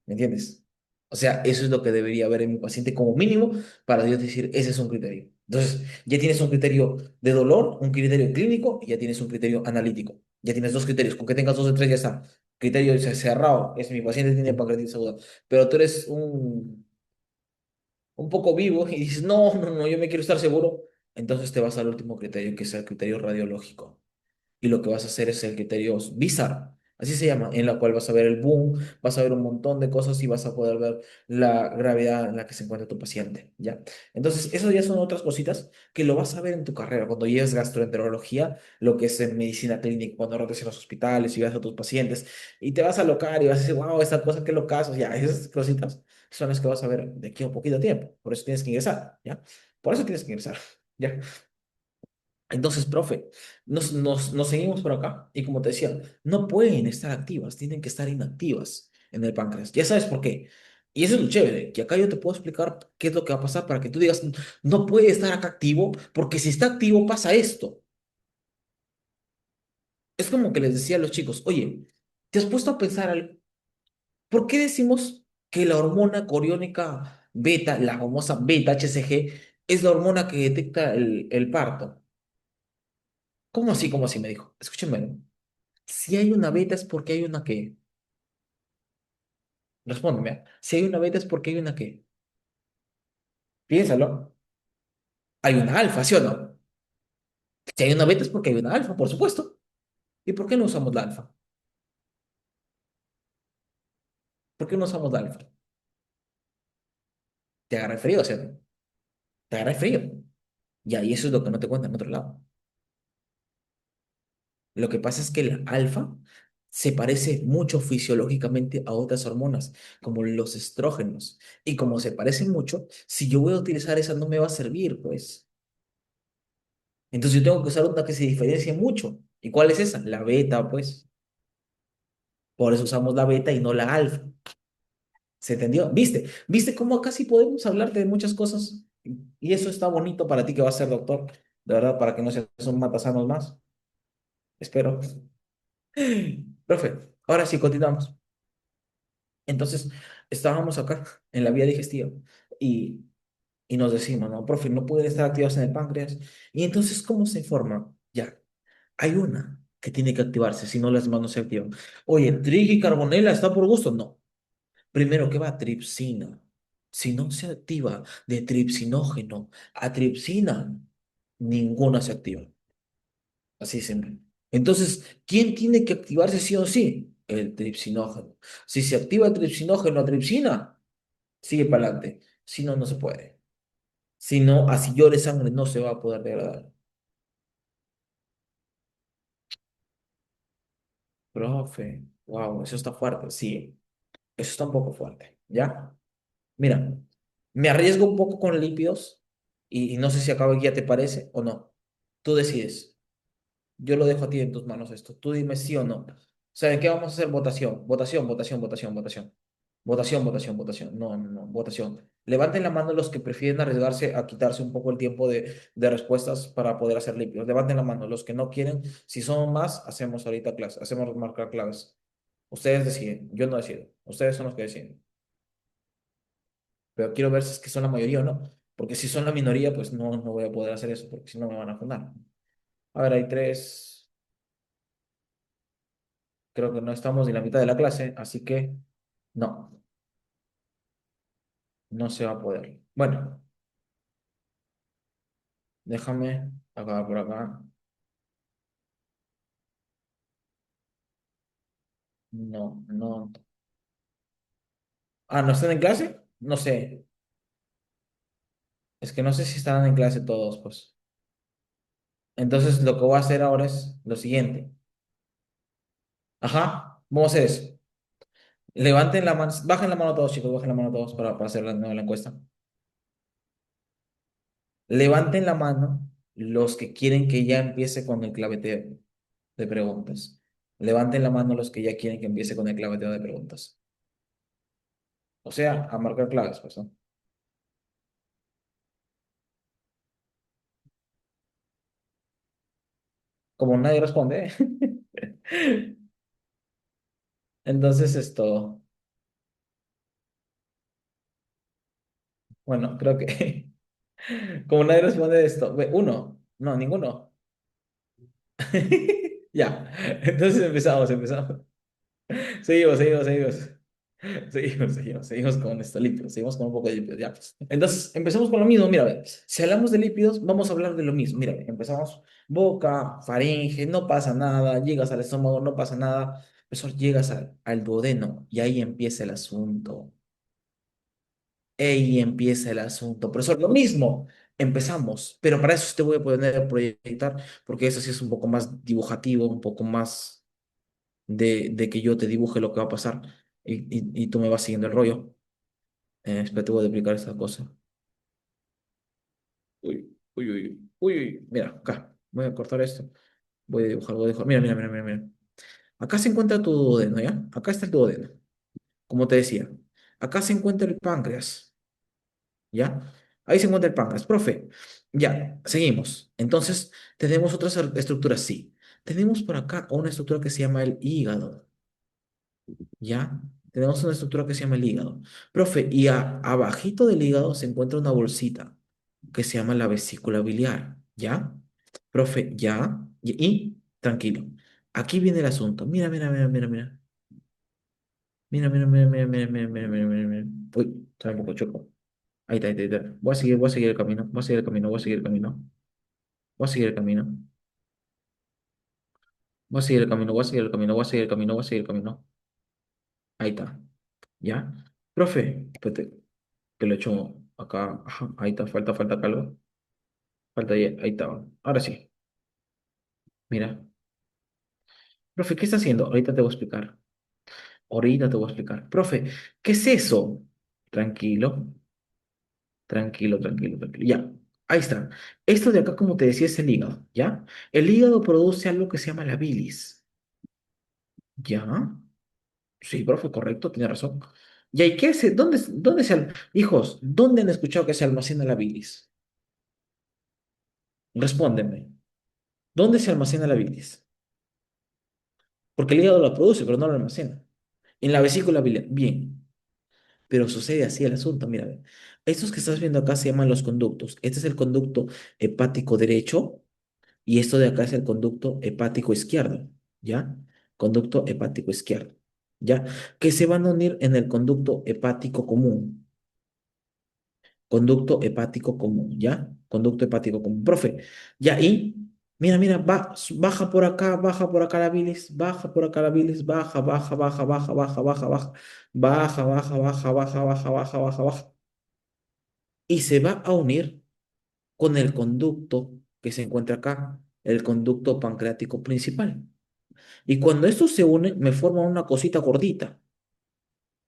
¿Me entiendes? O sea, eso es lo que debería haber en mi paciente como mínimo para Dios decir, ese es un criterio. Entonces, ya tienes un criterio de dolor, un criterio clínico y ya tienes un criterio analítico. Ya tienes dos criterios. Con que tengas dos de tres ya está. Criterio cerrado, es mi paciente tiene pancreatitis aguda. Pero tú eres un poco vivo y dices, no, yo me quiero estar seguro. Entonces te vas al último criterio, que es el criterio radiológico. Y lo que vas a hacer es el criterio BISAR, así se llama, en la cual vas a ver el boom, vas a ver un montón de cosas y vas a poder ver la gravedad en la que se encuentra tu paciente, ¿ya? Entonces, eso ya son otras cositas que lo vas a ver en tu carrera, cuando lleves gastroenterología, lo que es en medicina clínica, cuando rotes en los hospitales y veas a tus pacientes, y te vas a locar y vas a decir, wow, esta cosa, qué locazos, ya, esas cositas son las que vas a ver de aquí a un poquito tiempo, por eso tienes que ingresar, ¿ya? Por eso tienes que ingresar, ¿ya? Entonces, profe, nos seguimos por acá y como te decía, no pueden estar activas, tienen que estar inactivas en el páncreas. Ya sabes por qué. Y eso es lo chévere, que acá yo te puedo explicar qué es lo que va a pasar para que tú digas, no puede estar acá activo, porque si está activo pasa esto. Es como que les decía a los chicos, oye, ¿te has puesto a pensar por qué decimos que la hormona coriónica beta, la famosa beta HCG, es la hormona que detecta el parto? ¿Cómo así? ¿Cómo así? Me dijo. Escúchenme. Si hay una beta es porque hay una que. Respóndeme. Si hay una beta es porque hay una que. Piénsalo. Hay una alfa, ¿sí o no? Si hay una beta es porque hay una alfa, por supuesto. ¿Y por qué no usamos la alfa? ¿Por qué no usamos la alfa? Te agarra el frío, ¿sí o no? Te agarra el frío. Ya, y eso es lo que no te cuentan en otro lado. Lo que pasa es que la alfa se parece mucho fisiológicamente a otras hormonas, como los estrógenos. Y como se parecen mucho, si yo voy a utilizar esa no me va a servir, pues. Entonces yo tengo que usar una que se diferencie mucho. ¿Y cuál es esa? La beta, pues. Por eso usamos la beta y no la alfa. ¿Se entendió? ¿Viste? ¿Viste cómo casi podemos hablarte de muchas cosas? Y eso está bonito para ti que vas a ser doctor. De verdad, para que no seas un matasanos más. Espero. Profe, ahora sí continuamos. Entonces, estábamos acá en la vía digestiva y, y nos decimos, no, profe, no pueden estar activas en el páncreas. Y entonces, ¿cómo se informa? Ya, hay una que tiene que activarse, si no las demás no se activan. Oye, carbonela ¿está por gusto? No. Primero, ¿qué va? Tripsina. Si no se activa de tripsinógeno a tripsina, ninguna se activa. Así siempre. Entonces, ¿quién tiene que activarse sí o sí? El tripsinógeno. Si se activa el tripsinógeno a tripsina, sigue para adelante. Si no, no se puede. Si no, así llore sangre, no se va a poder degradar. Profe, wow, eso está fuerte. Sí, eso está un poco fuerte. ¿Ya? Mira, me arriesgo un poco con lípidos y no sé si acabo aquí ya te parece o no. Tú decides. Yo lo dejo a ti en tus manos esto. Tú dime sí o no. ¿Saben qué vamos a hacer? Votación, votación, votación, votación, votación. Votación, votación, votación. No, no, no, votación. Levanten la mano los que prefieren arriesgarse a quitarse un poco el tiempo de respuestas para poder hacer limpios. Levanten la mano los que no quieren. Si son más, hacemos ahorita clases, hacemos marcar claves. Ustedes deciden, yo no decido. Ustedes son los que deciden. Pero quiero ver si es que son la mayoría o no. Porque si son la minoría, pues no, no voy a poder hacer eso, porque si no me van a fundar. A ver, hay tres. Creo que no estamos ni la mitad de la clase, así que no, no se va a poder. Bueno, déjame acabar por acá. No, no. Ah, ¿no están en clase? No sé. Es que no sé si estarán en clase todos, pues. Entonces, lo que voy a hacer ahora es lo siguiente. Ajá, vamos a hacer eso. Levanten la mano, bajen la mano todos, chicos, bajen la mano todos para hacer la encuesta. Levanten la mano los que quieren que ya empiece con el claveteo de preguntas. Levanten la mano los que ya quieren que empiece con el claveteo de preguntas. O sea, a marcar claves, pues, ¿no? Como nadie responde, entonces esto, bueno, creo que como nadie responde esto, uno, no, ninguno. Ya, entonces empezamos. Seguimos. Seguimos con esto, lípidos, seguimos con un poco de lípidos, ya. Entonces, empezamos con lo mismo, mira, ve, si hablamos de lípidos, vamos a hablar de lo mismo, mira, ve, empezamos boca, faringe, no pasa nada, llegas al estómago, no pasa nada, eso llegas al duodeno y ahí empieza el asunto, ahí empieza el asunto, profesor, lo mismo, empezamos, pero para eso sí te voy a poner proyectar, porque eso sí es un poco más dibujativo, un poco más de que yo te dibuje lo que va a pasar y tú me vas siguiendo el rollo. Espera, te voy a explicar esta cosa. Uy. Mira, acá. Voy a cortar esto. Voy a dibujar, voy a dibujar. Mira. Acá se encuentra tu duodeno, ¿ya? Acá está el duodeno. Como te decía. Acá se encuentra el páncreas, ¿ya? Ahí se encuentra el páncreas. Profe, ya, seguimos. Entonces, tenemos otras estructuras, sí. Tenemos por acá una estructura que se llama el hígado. ¿Ya? Tenemos una estructura que se llama el hígado. Profe, y abajito del hígado se encuentra una bolsita que se llama la vesícula biliar, ¿ya? Profe, ¿ya? Tranquilo. Aquí viene el asunto. Mira. Mira. Uy, trae un poco choco. Ahí está. Voy a seguir el camino. Voy a seguir el camino. Voy a seguir el camino. Voy a seguir el camino. Voy a seguir el camino. Voy a seguir el camino. Voy a seguir el camino. Voy a seguir el camino. Ahí está. ¿Ya? Profe, espérate, que lo he hecho acá. Ajá, ahí está, falta calor. Falta ahí está. Ahora sí, mira. Profe, ¿qué está haciendo? Ahorita te voy a explicar. Ahorita te voy a explicar. Profe, ¿qué es eso? Tranquilo, tranquilo. Ya, ahí está. Esto de acá, como te decía, es el hígado, ¿ya? El hígado produce algo que se llama la bilis. ¿Ya? Sí, profe, correcto, tiene razón. ¿Y ahí qué hace? ¿Dónde hijos, ¿dónde han escuchado que se almacena la bilis? Respóndeme. ¿Dónde se almacena la bilis? Porque el hígado la produce, pero no la almacena. En la vesícula biliar, bien, pero sucede así el asunto, mira, ve. Estos que estás viendo acá se llaman los conductos. Este es el conducto hepático derecho y esto de acá es el conducto hepático izquierdo, ¿ya? Conducto hepático izquierdo, ¿ya? Que se van a unir en el conducto hepático común. Conducto hepático común, ¿ya? Conducto hepático común. Profe, ya, y mira, baja por acá la bilis, baja por acá la bilis, baja. Y se va a unir con el conducto que se encuentra acá, el conducto pancreático principal. Y cuando estos se unen, me forman una cosita gordita.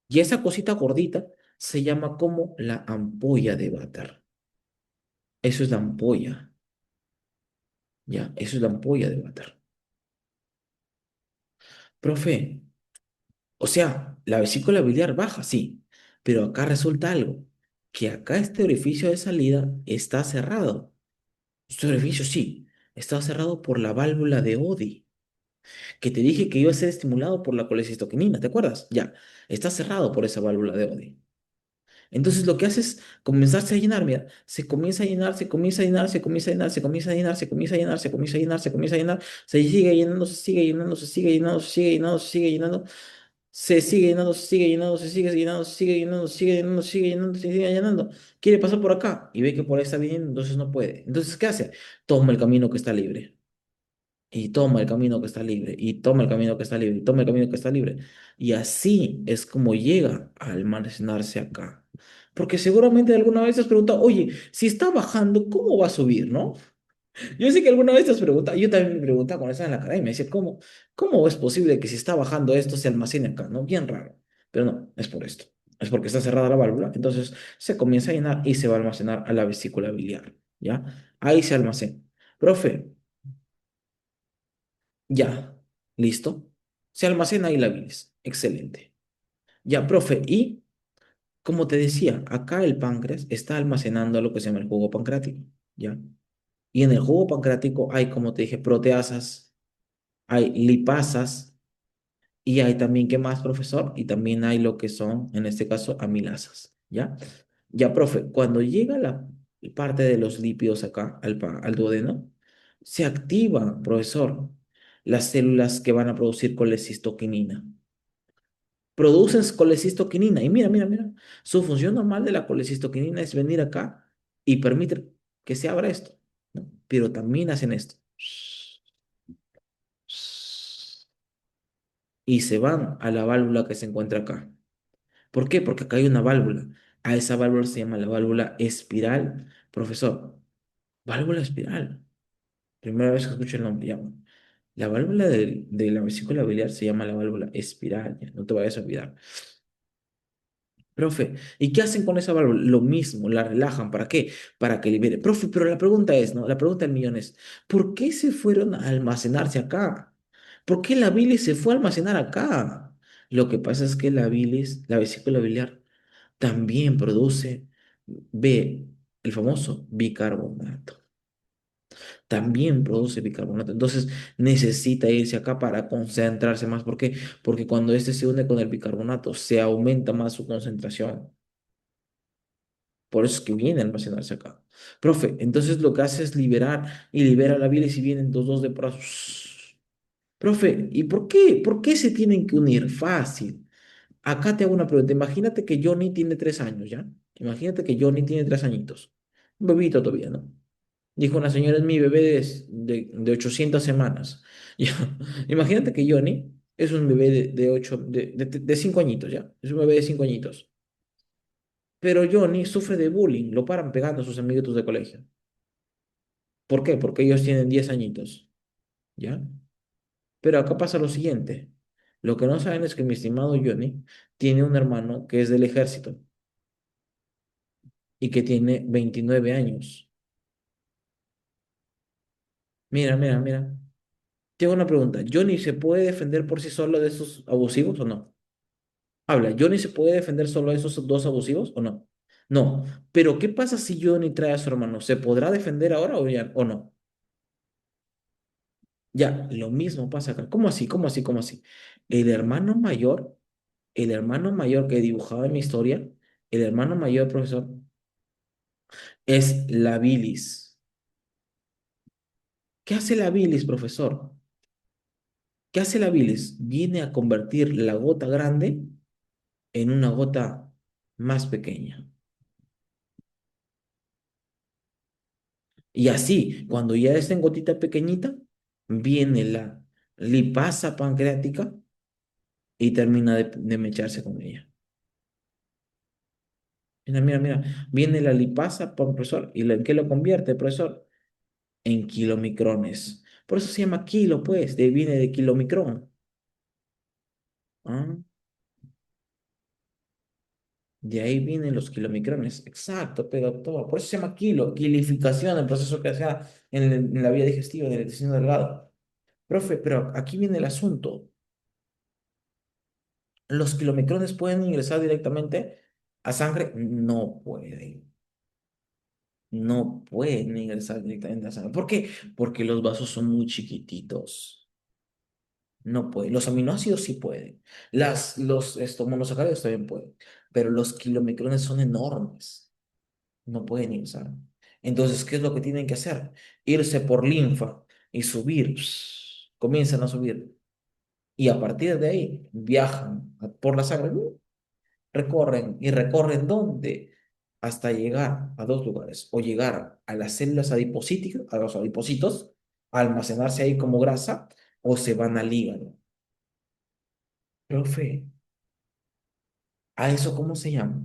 Y esa cosita gordita se llama como la ampolla de Vater. Eso es la ampolla. Ya, eso es la ampolla de Vater. Profe, o sea, la vesícula biliar baja, sí, pero acá resulta algo, que acá este orificio de salida está cerrado. Este orificio sí, está cerrado por la válvula de Oddi, que te dije que iba a ser estimulado por la colecistoquinina, ¿te acuerdas? Ya, está cerrado por esa válvula de Oddi. Entonces lo que hace es comenzarse a llenar, mira, se comienza a llenar, se comienza a llenar, se comienza a llenar, se comienza a llenar, se comienza a llenar, se comienza a llenar, se comienza a llenar, se sigue llenando, se sigue llenando, se sigue llenando, se sigue llenando, se sigue llenando, se sigue llenando, se sigue llenando, se sigue llenando, se sigue llenando, se sigue llenando, se sigue llenando, se sigue llenando. Quiere pasar por acá y ve que por ahí está viniendo, entonces no puede. Entonces, ¿qué hace? Toma el camino que está libre. Y toma el camino que está libre, y toma el camino que está libre, y toma el camino que está libre. Y así es como llega a almacenarse acá. Porque seguramente alguna vez te has preguntado, oye, si está bajando, ¿cómo va a subir, no? Yo sé que alguna vez te has preguntado, yo también me preguntaba cuando estaba en la academia, decía, ¿cómo es posible que si está bajando esto se almacene acá, no? Bien raro. Pero no, es por esto. Es porque está cerrada la válvula, entonces se comienza a llenar y se va a almacenar a la vesícula biliar, ¿ya? Ahí se almacena. Profe, ya, listo. Se almacena ahí la bilis. Excelente. Ya, profe, y como te decía, acá el páncreas está almacenando lo que se llama el jugo pancreático, ¿ya? Y en el jugo pancreático hay, como te dije, proteasas, hay lipasas y hay también, ¿qué más, profesor? Y también hay lo que son, en este caso, amilasas, ¿ya? Ya, profe, cuando llega la parte de los lípidos acá, al duodeno, se activa, profesor, las células que van a producir colecistoquinina. producen colecistoquinina. Y mira, mira, mira, su función normal de la colecistoquinina es venir acá y permitir que se abra esto, ¿no? Pero también hacen esto. Y se van a la válvula que se encuentra acá. ¿Por qué? Porque acá hay una válvula. A esa válvula se llama la válvula espiral. Profesor, válvula espiral. Primera vez que escucho el nombre, ya. La válvula de la vesícula biliar se llama la válvula espiral, ya, no te vayas a olvidar. Profe, ¿y qué hacen con esa válvula? Lo mismo, la relajan. ¿Para qué? Para que libere. Profe, pero la pregunta es, ¿no? La pregunta del millón es, ¿por qué se fueron a almacenarse acá? ¿Por qué la bilis se fue a almacenar acá? Lo que pasa es que la bilis, la vesícula biliar, también produce B, el famoso bicarbonato. También produce bicarbonato. Entonces necesita irse acá para concentrarse más. ¿Por qué? Porque cuando este se une con el bicarbonato, se aumenta más su concentración. Por eso es que viene a almacenarse acá. Profe, entonces lo que hace es liberar y libera la bilis y vienen los dos de brazos. Profe, ¿y por qué? ¿Por qué se tienen que unir? Fácil. Acá te hago una pregunta. Imagínate que Johnny tiene 3 años, ¿ya? Imagínate que Johnny tiene 3 añitos. Un bebito todavía, ¿no? Dijo una señora, es mi bebé de 800 semanas. Ya. Imagínate que Johnny es un bebé de 5 añitos, ¿ya? Es un bebé de 5 añitos. Pero Johnny sufre de bullying, lo paran pegando a sus amiguitos de colegio. ¿Por qué? Porque ellos tienen 10 añitos, ¿ya? Pero acá pasa lo siguiente. Lo que no saben es que mi estimado Johnny tiene un hermano que es del ejército y que tiene 29 años. Mira, mira, mira. Tengo una pregunta. ¿Johnny se puede defender por sí solo de esos abusivos o no? Habla, ¿Johnny se puede defender solo de esos dos abusivos o no? No. Pero ¿qué pasa si Johnny trae a su hermano? ¿Se podrá defender ahora o, ya, o no? Ya, lo mismo pasa acá. ¿Cómo así? ¿Cómo así? ¿Cómo así? El hermano mayor, el hermano mayor que dibujaba en mi historia, el hermano mayor, profesor, es la bilis. ¿Qué hace la bilis, profesor? ¿Qué hace la bilis? Viene a convertir la gota grande en una gota más pequeña. Y así, cuando ya está en gotita pequeñita, viene la lipasa pancreática y termina de mecharse con ella. Mira, mira, mira, viene la lipasa, profesor, ¿y en qué lo convierte, profesor? En kilomicrones. Por eso se llama kilo, pues, viene de kilomicrón. ¿Ah? De ahí vienen los kilomicrones. Exacto, pero todo. Por eso se llama kilificación, el proceso que se da en la vía digestiva del intestino delgado. Profe, pero aquí viene el asunto. ¿Los kilomicrones pueden ingresar directamente a sangre? No pueden. No pueden ingresar directamente a sangre. ¿Por qué? Porque los vasos son muy chiquititos. No pueden. Los aminoácidos sí pueden. Los monosacáridos también pueden. Pero los kilomicrones son enormes. No pueden ingresar. Entonces, ¿qué es lo que tienen que hacer? Irse por linfa y subir. Comienzan a subir. Y a partir de ahí viajan por la sangre. Recorren y recorren ¿dónde? Hasta llegar a dos lugares, o llegar a las células adipocíticas, a los adipocitos, a almacenarse ahí como grasa, o se van al hígado. Profe, ¿a eso cómo se llama?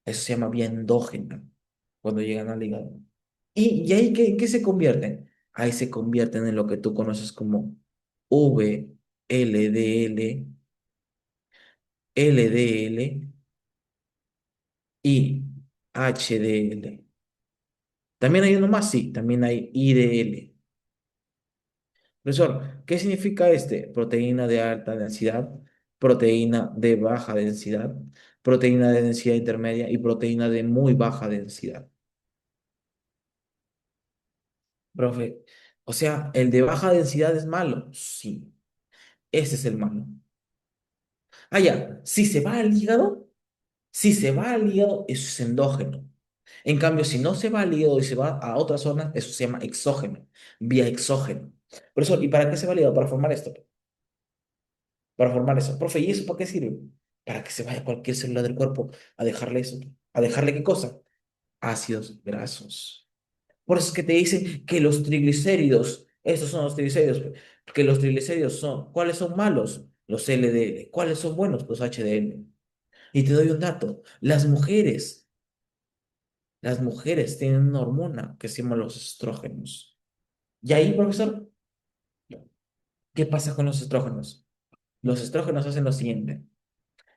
Eso se llama vía endógena, cuando llegan al hígado. ¿Y ahí qué se convierten? Ahí se convierten en lo que tú conoces como VLDL, LDL y HDL. También hay uno más, sí, también hay IDL. Profesor, ¿qué significa este? Proteína de alta densidad, proteína de baja densidad, proteína de densidad intermedia y proteína de muy baja densidad. Profe, o sea, ¿el de baja densidad es malo? Sí, ese es el malo. Ah, ya, si se va al hígado, si se va al hígado, eso es endógeno. En cambio, si no se va al hígado y se va a otra zona, eso se llama exógeno, vía exógeno. Profesor, ¿y para qué se va al hígado? Para formar esto. Para formar eso. Profe, ¿y eso para qué sirve? para que se vaya cualquier célula del cuerpo a dejarle eso. ¿A dejarle qué cosa? Ácidos grasos. Por eso es que te dicen que los triglicéridos, estos son los triglicéridos, que los triglicéridos son, ¿cuáles son malos? Los LDL. ¿Cuáles son buenos? Los HDL. Y te doy un dato. Las mujeres tienen una hormona que se llama los estrógenos. Y ahí, profesor, ¿qué pasa con los estrógenos? Los estrógenos hacen lo siguiente.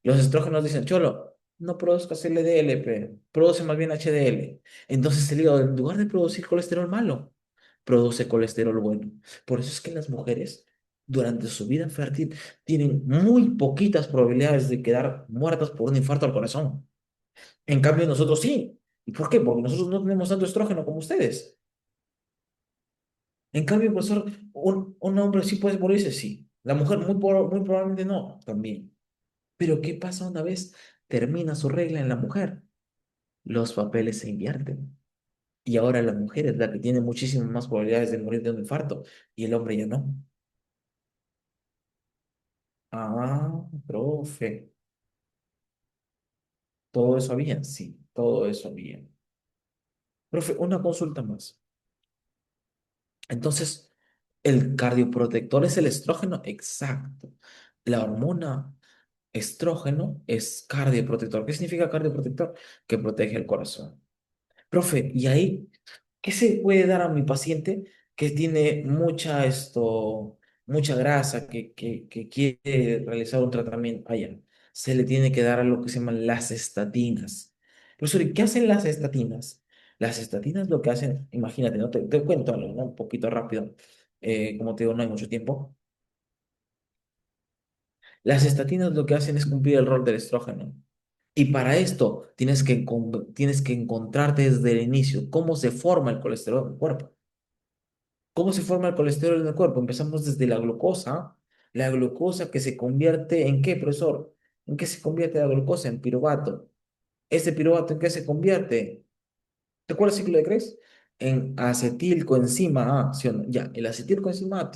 Los estrógenos dicen, Cholo, no produzcas LDL, produce más bien HDL. Entonces el hígado, en lugar de producir colesterol malo, produce colesterol bueno. Por eso es que las mujeres, durante su vida fértil, tienen muy poquitas probabilidades de quedar muertas por un infarto al corazón. En cambio, nosotros sí. ¿Y por qué? Porque nosotros no tenemos tanto estrógeno como ustedes. En cambio, profesor, un hombre sí puede morirse, sí. La mujer muy probablemente no, también. Pero ¿qué pasa una vez termina su regla en la mujer? Los papeles se invierten. Y ahora la mujer es la que tiene muchísimas más probabilidades de morir de un infarto y el hombre ya no. Ah, profe, todo eso había, sí, todo eso había. Profe, una consulta más. Entonces, ¿el cardioprotector es el estrógeno? Exacto. La hormona estrógeno es cardioprotector. ¿Qué significa cardioprotector? Que protege el corazón. Profe, ¿y ahí qué se puede dar a mi paciente que tiene mucha grasa, que quiere realizar un tratamiento allá? Se le tiene que dar a lo que se llaman las estatinas. Profesor, ¿y qué hacen las estatinas? Las estatinas lo que hacen, imagínate, ¿no? Te cuento algo, ¿no? Un poquito rápido. Como te digo, no hay mucho tiempo. Las estatinas lo que hacen es cumplir el rol del estrógeno. Y para esto tienes que encontrarte desde el inicio cómo se forma el colesterol en el cuerpo. ¿Cómo se forma el colesterol en el cuerpo? Empezamos desde la glucosa que se convierte ¿en qué, profesor? ¿En qué se convierte la glucosa? En piruvato. ¿Este piruvato en qué se convierte? ¿Te acuerdas el ciclo de Krebs? En acetilcoenzima A, ¿sí o no? Ya, el acetilcoenzima A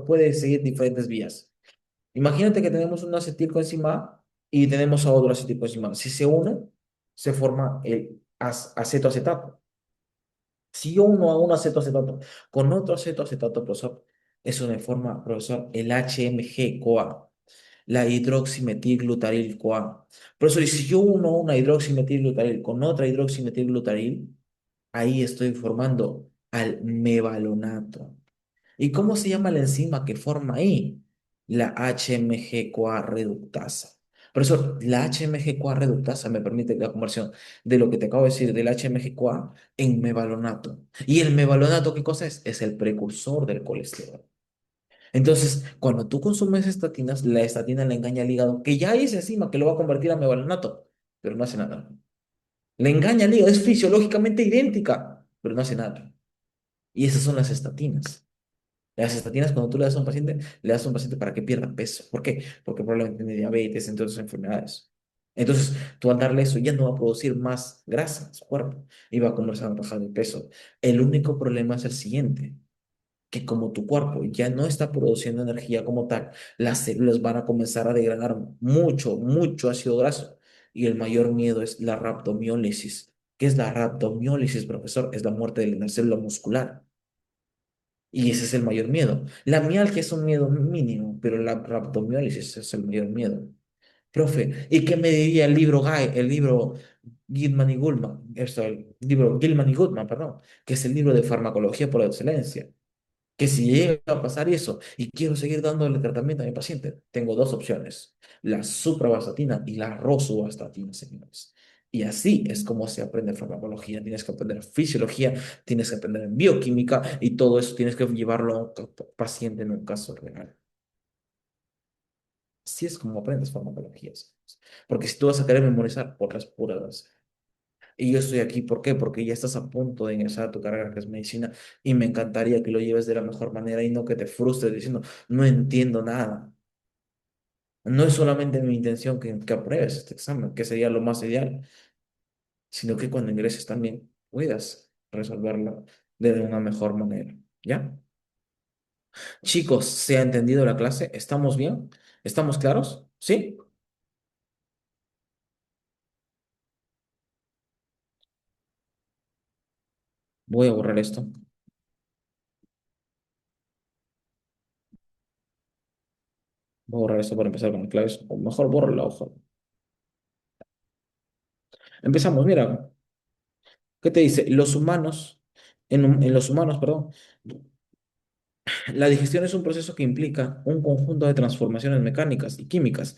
puede seguir diferentes vías. Imagínate que tenemos un acetilcoenzima A y tenemos a otro acetilcoenzima A. Si se unen, se forma el acetoacetato. Si yo uno a un acetoacetato con otro acetoacetato, profesor, eso me forma, profesor, el HMG-CoA, la hidroximetilglutaril-CoA. Profesor, y si yo uno una hidroximetilglutaril con otra hidroximetilglutaril, ahí estoy formando al mevalonato. ¿Y cómo se llama la enzima que forma ahí? La HMG-CoA reductasa. Profesor, la HMG-CoA reductasa me permite la conversión de lo que te acabo de decir del HMG-CoA en mevalonato. ¿Y el mevalonato qué cosa es? Es el precursor del colesterol. Entonces, cuando tú consumes estatinas, la estatina le engaña al hígado que ya hay esa enzima que lo va a convertir a mevalonato, pero no hace nada. Le engaña al hígado, es fisiológicamente idéntica, pero no hace nada. Y esas son las estatinas. Las estatinas, cuando tú le das a un paciente, le das a un paciente para que pierda peso. ¿Por qué? Porque probablemente tiene diabetes, entre otras enfermedades. Entonces, tú al darle eso ya no va a producir más grasa en su cuerpo y va a comenzar a bajar de peso. El único problema es el siguiente, que como tu cuerpo ya no está produciendo energía como tal, las células van a comenzar a degradar mucho, mucho ácido graso. Y el mayor miedo es la rhabdomiólisis. ¿Qué es la rhabdomiólisis, profesor? Es la muerte de la célula muscular. Y ese es el mayor miedo. La mialgia es un miedo mínimo, pero la rhabdomiólisis es el mayor miedo. Profe, ¿y qué me diría el libro Gilman y Goodman, el libro Gilman y Goodman, perdón, que es el libro de farmacología por excelencia? Que si llega a pasar eso y quiero seguir dándole tratamiento a mi paciente, tengo dos opciones, la supravastatina y la rosuvastatina, señores. Y así es como se aprende farmacología. Tienes que aprender fisiología, tienes que aprender bioquímica y todo eso tienes que llevarlo a un paciente en un caso real. Así es como aprendes farmacología, señores. Porque si tú vas a querer memorizar por las puras. Y yo estoy aquí, ¿por qué? Porque ya estás a punto de ingresar a tu carrera que es medicina y me encantaría que lo lleves de la mejor manera y no que te frustres diciendo, no entiendo nada. No es solamente mi intención que apruebes este examen, que sería lo más ideal, sino que cuando ingreses también puedas resolverlo de una mejor manera. ¿Ya? Chicos, ¿se ha entendido la clase? ¿Estamos bien? ¿Estamos claros? ¿Sí? Voy a borrar esto. Voy a borrar esto para empezar con las claves. O mejor borro la hoja. Empezamos, mira. ¿Qué te dice? Los humanos, en los humanos, perdón, la digestión es un proceso que implica un conjunto de transformaciones mecánicas y químicas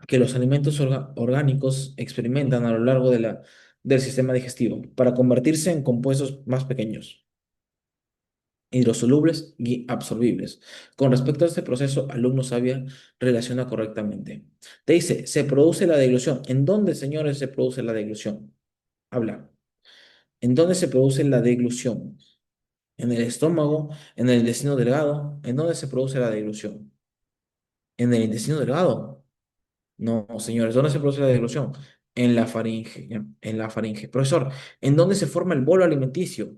que los alimentos orgánicos experimentan a lo largo del sistema digestivo para convertirse en compuestos más pequeños, hidrosolubles y absorbibles. Con respecto a este proceso, alumno sabia relaciona correctamente. Te dice, se produce la deglución. ¿En dónde, señores, se produce la deglución? Habla. ¿En dónde se produce la deglución? ¿En el estómago? ¿En el intestino delgado? ¿En dónde se produce la deglución? ¿En el intestino delgado? No, señores, ¿dónde se produce la deglución? En la faringe, ¿ya? En la faringe. Profesor, ¿en dónde se forma el bolo alimenticio?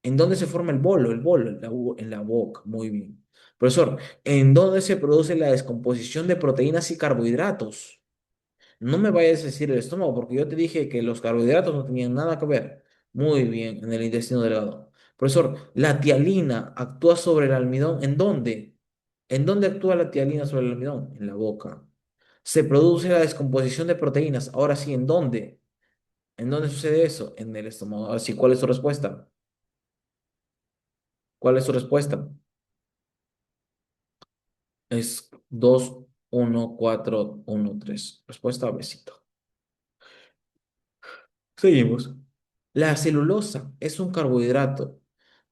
¿En dónde se forma el bolo? El bolo, en la boca. Muy bien. Profesor, ¿en dónde se produce la descomposición de proteínas y carbohidratos? No me vayas a decir el estómago, porque yo te dije que los carbohidratos no tenían nada que ver. Muy bien, en el intestino delgado. Profesor, la tialina actúa sobre el almidón. ¿En dónde? ¿En dónde actúa la tialina sobre el almidón? En la boca. Se produce la descomposición de proteínas. Ahora sí, ¿en dónde? ¿En dónde sucede eso? En el estómago. Ahora sí, ¿cuál es su respuesta? ¿Cuál es su respuesta? Es 2, 1, 4, 1, 3. Respuesta, besito. Seguimos. La celulosa es un carbohidrato,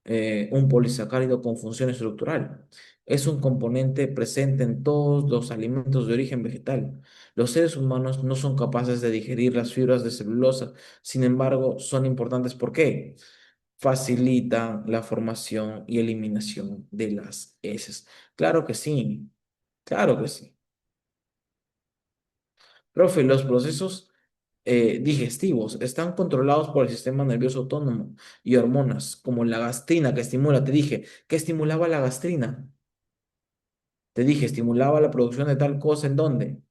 un polisacárido con función estructural. Es un componente presente en todos los alimentos de origen vegetal. Los seres humanos no son capaces de digerir las fibras de celulosa, sin embargo, son importantes. ¿Por qué? Facilitan la formación y eliminación de las heces. Claro que sí, claro que sí. Profe, los procesos digestivos están controlados por el sistema nervioso autónomo y hormonas, como la gastrina que estimula. Te dije, ¿qué estimulaba la gastrina? Te dije, estimulaba la producción de tal cosa. ¿En dónde?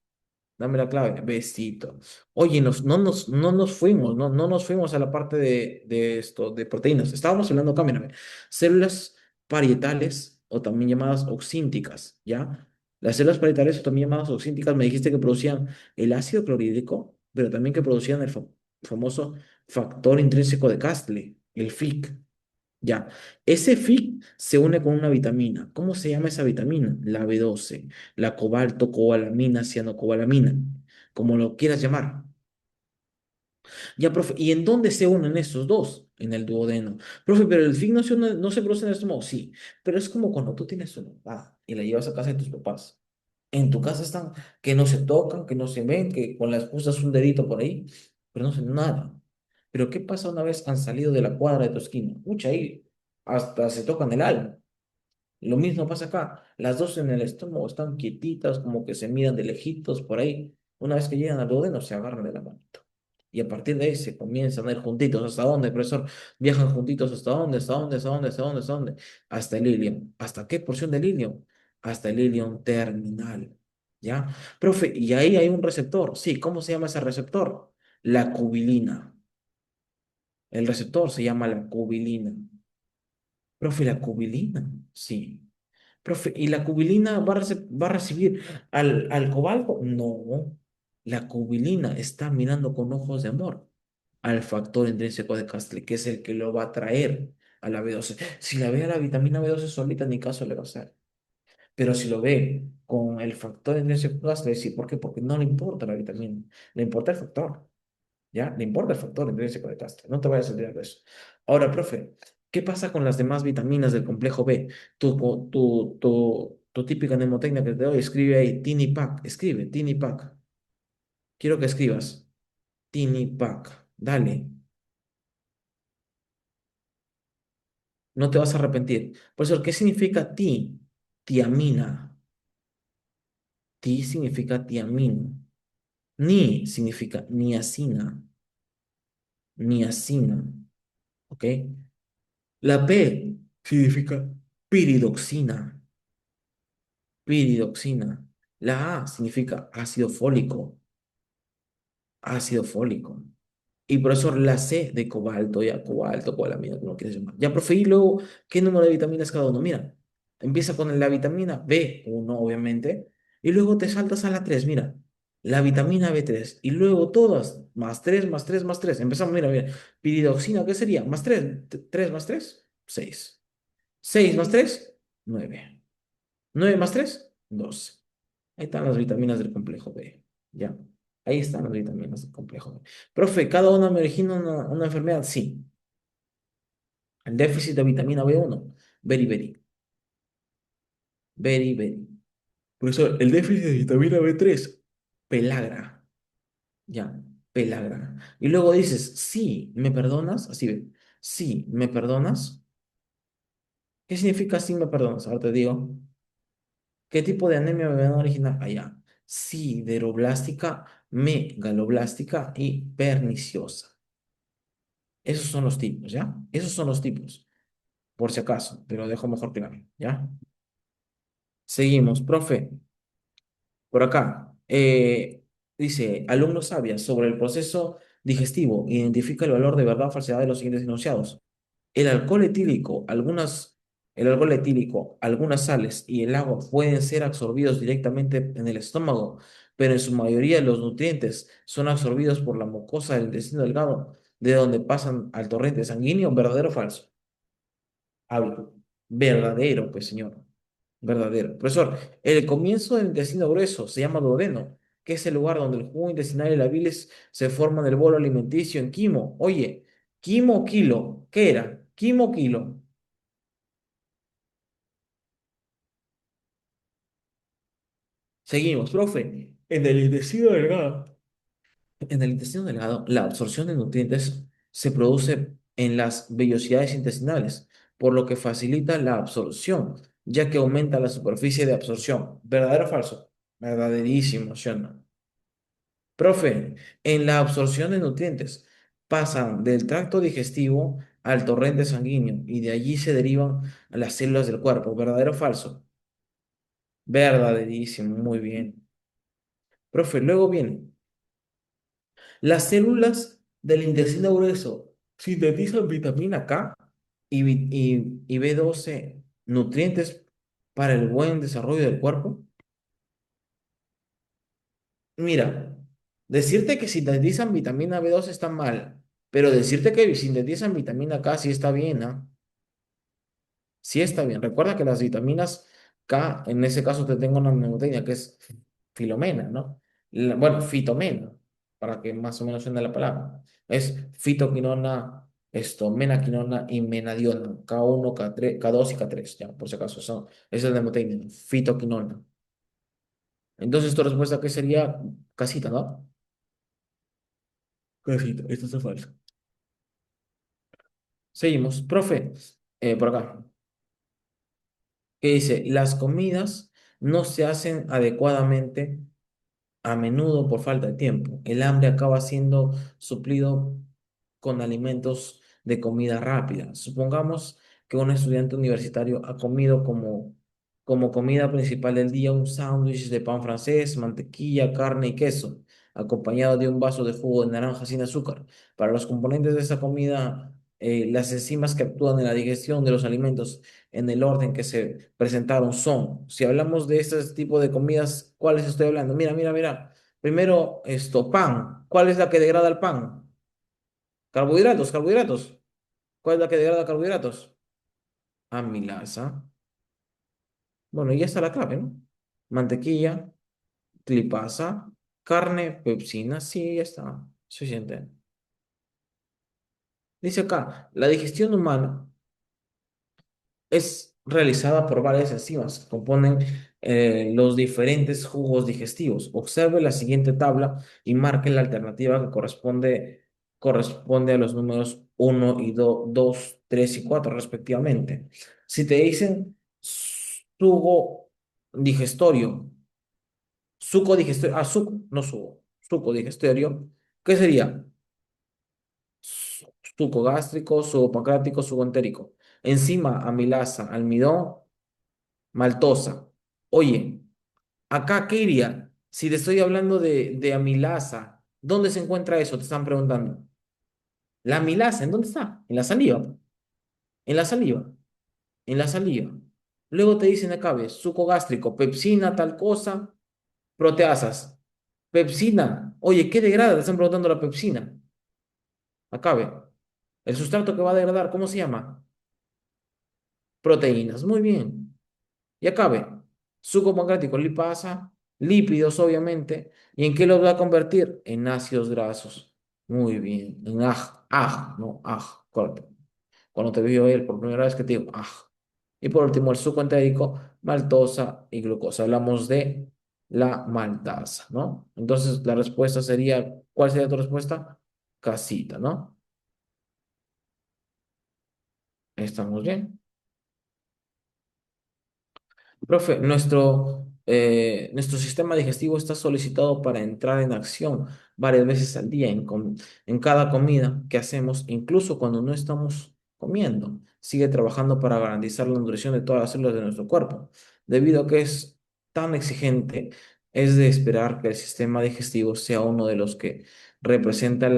Dame la clave. Besito. Oye, no nos fuimos, no nos fuimos a la parte de esto, de proteínas. Estábamos hablando acá, mírame. Células parietales o también llamadas oxínticas, ¿ya? Las células parietales o también llamadas oxínticas me dijiste que producían el ácido clorhídrico, pero también que producían el famoso factor intrínseco de Castle, el FIC. Ya, ese FIC se une con una vitamina. ¿Cómo se llama esa vitamina? La B12, la cobalto, cobalamina, cianocobalamina, como lo quieras llamar. Ya, profe, ¿y en dónde se unen estos dos? En el duodeno. Profe, pero el FIC no se produce en el estómago. Sí, pero es como cuando tú tienes tu papá y la llevas a casa de tus papás. En tu casa están que no se tocan, que no se ven, que con las pusas un dedito por ahí, pero no hacen nada. Pero ¿qué pasa una vez han salido de la cuadra de tu esquina? Pucha, ahí hasta se tocan el alma. Lo mismo pasa acá. Las dos en el estómago están quietitas, como que se miran de lejitos por ahí. Una vez que llegan al duodeno, se agarran de la manito. Y a partir de ahí se comienzan a ir juntitos. ¿Hasta dónde, profesor? Viajan juntitos. ¿Hasta dónde? ¿Hasta dónde? ¿Hasta dónde? ¿Hasta dónde? ¿Hasta dónde? Hasta el ilion. ¿Hasta qué porción del ilion? Hasta el ilion terminal. ¿Ya? Profe, y ahí hay un receptor. Sí, ¿cómo se llama ese receptor? La cubilina. El receptor se llama la cubilina. Profe, ¿la cubilina? Sí. Profe, ¿y la cubilina va a recibir al cobalto? No, la cubilina está mirando con ojos de amor al factor intrínseco de Castle, que es el que lo va a traer a la B12. Si la ve a la vitamina B12 solita, ni caso le va a hacer. Pero si lo ve con el factor intrínseco de Castle, sí, ¿por qué? Porque no le importa la vitamina, le importa el factor. ¿Ya? Le importa el factor intrínseco de Castro. No te vayas a olvidar de eso. Ahora, profe, ¿qué pasa con las demás vitaminas del complejo B? Tu típica mnemotecnia que te doy, escribe ahí, Tinipac, escribe, Tinipac. Quiero que escribas, Tinipac. Dale, no te vas a arrepentir. Profesor, ¿qué significa ti? Tiamina. Ti significa tiamina. Ni significa niacina. Niacina. ¿Ok? La P significa piridoxina. Piridoxina. La A significa ácido fólico. Ácido fólico. Y profesor, la C de cobalto, ya, cobalto, cobalamina, como lo quieras llamar. Ya, profe, y luego, ¿qué número de vitaminas cada uno? Mira, empieza con la vitamina B1, obviamente, y luego te saltas a la 3 mira, la vitamina B3, y luego todas, más 3 más 3 más 3. Empezamos, mira, mira, piridoxina, ¿qué sería? Más 3 3 más 3 6 6 más 3 9 9 más 3 12. Ahí están las vitaminas del complejo B. Ya. Ahí están las vitaminas del complejo B. Profe, ¿cada una me origina una enfermedad? Sí. El déficit de vitamina B1. Very, very. Very, very. Profesor, el déficit de vitamina B3. Pelagra. Ya. Pelagra. Y luego dices, sí, ¿me perdonas? Así ve. Sí, ¿me perdonas? ¿Qué significa sí, me perdonas? Ahora te digo. ¿Qué tipo de anemia me van a originar? Allá. Sideroblástica, megaloblástica y perniciosa. Esos son los tipos, ¿ya? Esos son los tipos, por si acaso, te lo dejo mejor claro, ¿ya? Seguimos, profe, por acá. Dice, alumno sabia, sobre el proceso digestivo, identifica el valor de verdad o falsedad de los siguientes enunciados. El alcohol etílico, el alcohol etílico, algunas sales y el agua pueden ser absorbidos directamente en el estómago, pero en su mayoría los nutrientes son absorbidos por la mucosa del intestino delgado, de donde pasan al torrente sanguíneo, ¿verdadero o falso? Habla. Verdadero, pues señor. Verdadero. Profesor, el comienzo del intestino grueso se llama duodeno, que es el lugar donde el jugo intestinal y la bilis se forman el bolo alimenticio en quimo. Oye, quimo kilo, ¿qué era? Quimo kilo. Seguimos, profe. En el intestino delgado, la absorción de nutrientes se produce en las vellosidades intestinales, por lo que facilita la absorción, ya que aumenta la superficie de absorción. ¿Verdadero o falso? Verdaderísimo, ¿sí o no? Profe, en la absorción de nutrientes pasan del tracto digestivo al torrente sanguíneo y de allí se derivan a las células del cuerpo. ¿Verdadero o falso? Verdaderísimo, muy bien. Profe, luego viene. Las células del intestino grueso sintetizan vitamina K y B12, nutrientes para el buen desarrollo del cuerpo. Mira, decirte que sintetizan vitamina B12 está mal, pero decirte que sintetizan vitamina K sí está bien, ¿ah? Sí está bien. Recuerda que las vitaminas K, en ese caso te tengo una mnemotecnia que es filomena, ¿no? Bueno, fitomena, para que más o menos suene la palabra. Es fitoquinona, esto, menaquinona y menadiona. K1, K3, K2 y K3, ya, por si acaso. Esa es la mnemotecnia, fitoquinona. Entonces, tu respuesta, ¿qué sería? Casita, ¿no? Casita, esto está falso. Seguimos. Profe, por acá. Que dice, las comidas no se hacen adecuadamente a menudo por falta de tiempo. El hambre acaba siendo suplido con alimentos de comida rápida. Supongamos que un estudiante universitario ha comido como comida principal del día un sándwich de pan francés, mantequilla, carne y queso, acompañado de un vaso de jugo de naranja sin azúcar. Para los componentes de esa comida, las enzimas que actúan en la digestión de los alimentos en el orden que se presentaron son, si hablamos de este tipo de comidas, ¿cuáles estoy hablando? Mira, mira, mira. Primero, esto, pan. ¿Cuál es la que degrada el pan? Carbohidratos, carbohidratos. ¿Cuál es la que degrada carbohidratos? Amilasa. Bueno, y ya está la clave, ¿no? Mantequilla, lipasa, carne, pepsina. Sí, ya está. Suficiente. Dice acá, la digestión humana es realizada por varias enzimas que componen los diferentes jugos digestivos. Observe la siguiente tabla y marque la alternativa que corresponde a los números uno y 2, 3 y 4 respectivamente. Si te dicen sugo digestorio, suco digestorio, suco, no sugo, suco digestorio, ¿qué sería? Suco gástrico, sugo pancreático, sugo entérico. Enzima, amilasa, almidón, maltosa. Oye, acá, ¿qué iría? Si te estoy hablando de amilasa, ¿dónde se encuentra eso? Te están preguntando. La amilasa, ¿en dónde está? En la saliva. En la saliva. En la saliva. Luego te dicen acá, ves, suco gástrico, pepsina, tal cosa, proteasas. Pepsina. Oye, ¿qué degrada? Te están preguntando la pepsina. Acá ve. El sustrato que va a degradar, ¿cómo se llama? Proteínas. Muy bien. Y acabe. Suco pancreático, lipasa, lípidos, obviamente. ¿Y en qué los va a convertir? En ácidos grasos. Muy bien. En no, correcto. Cuando te vio él por primera vez que te digo, Y por último, el suco entérico, maltosa y glucosa. Hablamos de la maltasa, ¿no? Entonces, la respuesta sería, ¿cuál sería tu respuesta? Casita, ¿no? ¿Estamos bien? Profe, nuestro sistema digestivo está solicitado para entrar en acción varias veces al día en cada comida que hacemos, incluso cuando no estamos comiendo. Sigue trabajando para garantizar la nutrición de todas las células de nuestro cuerpo. Debido a que es tan exigente, es de esperar que el sistema digestivo sea uno de los que representa el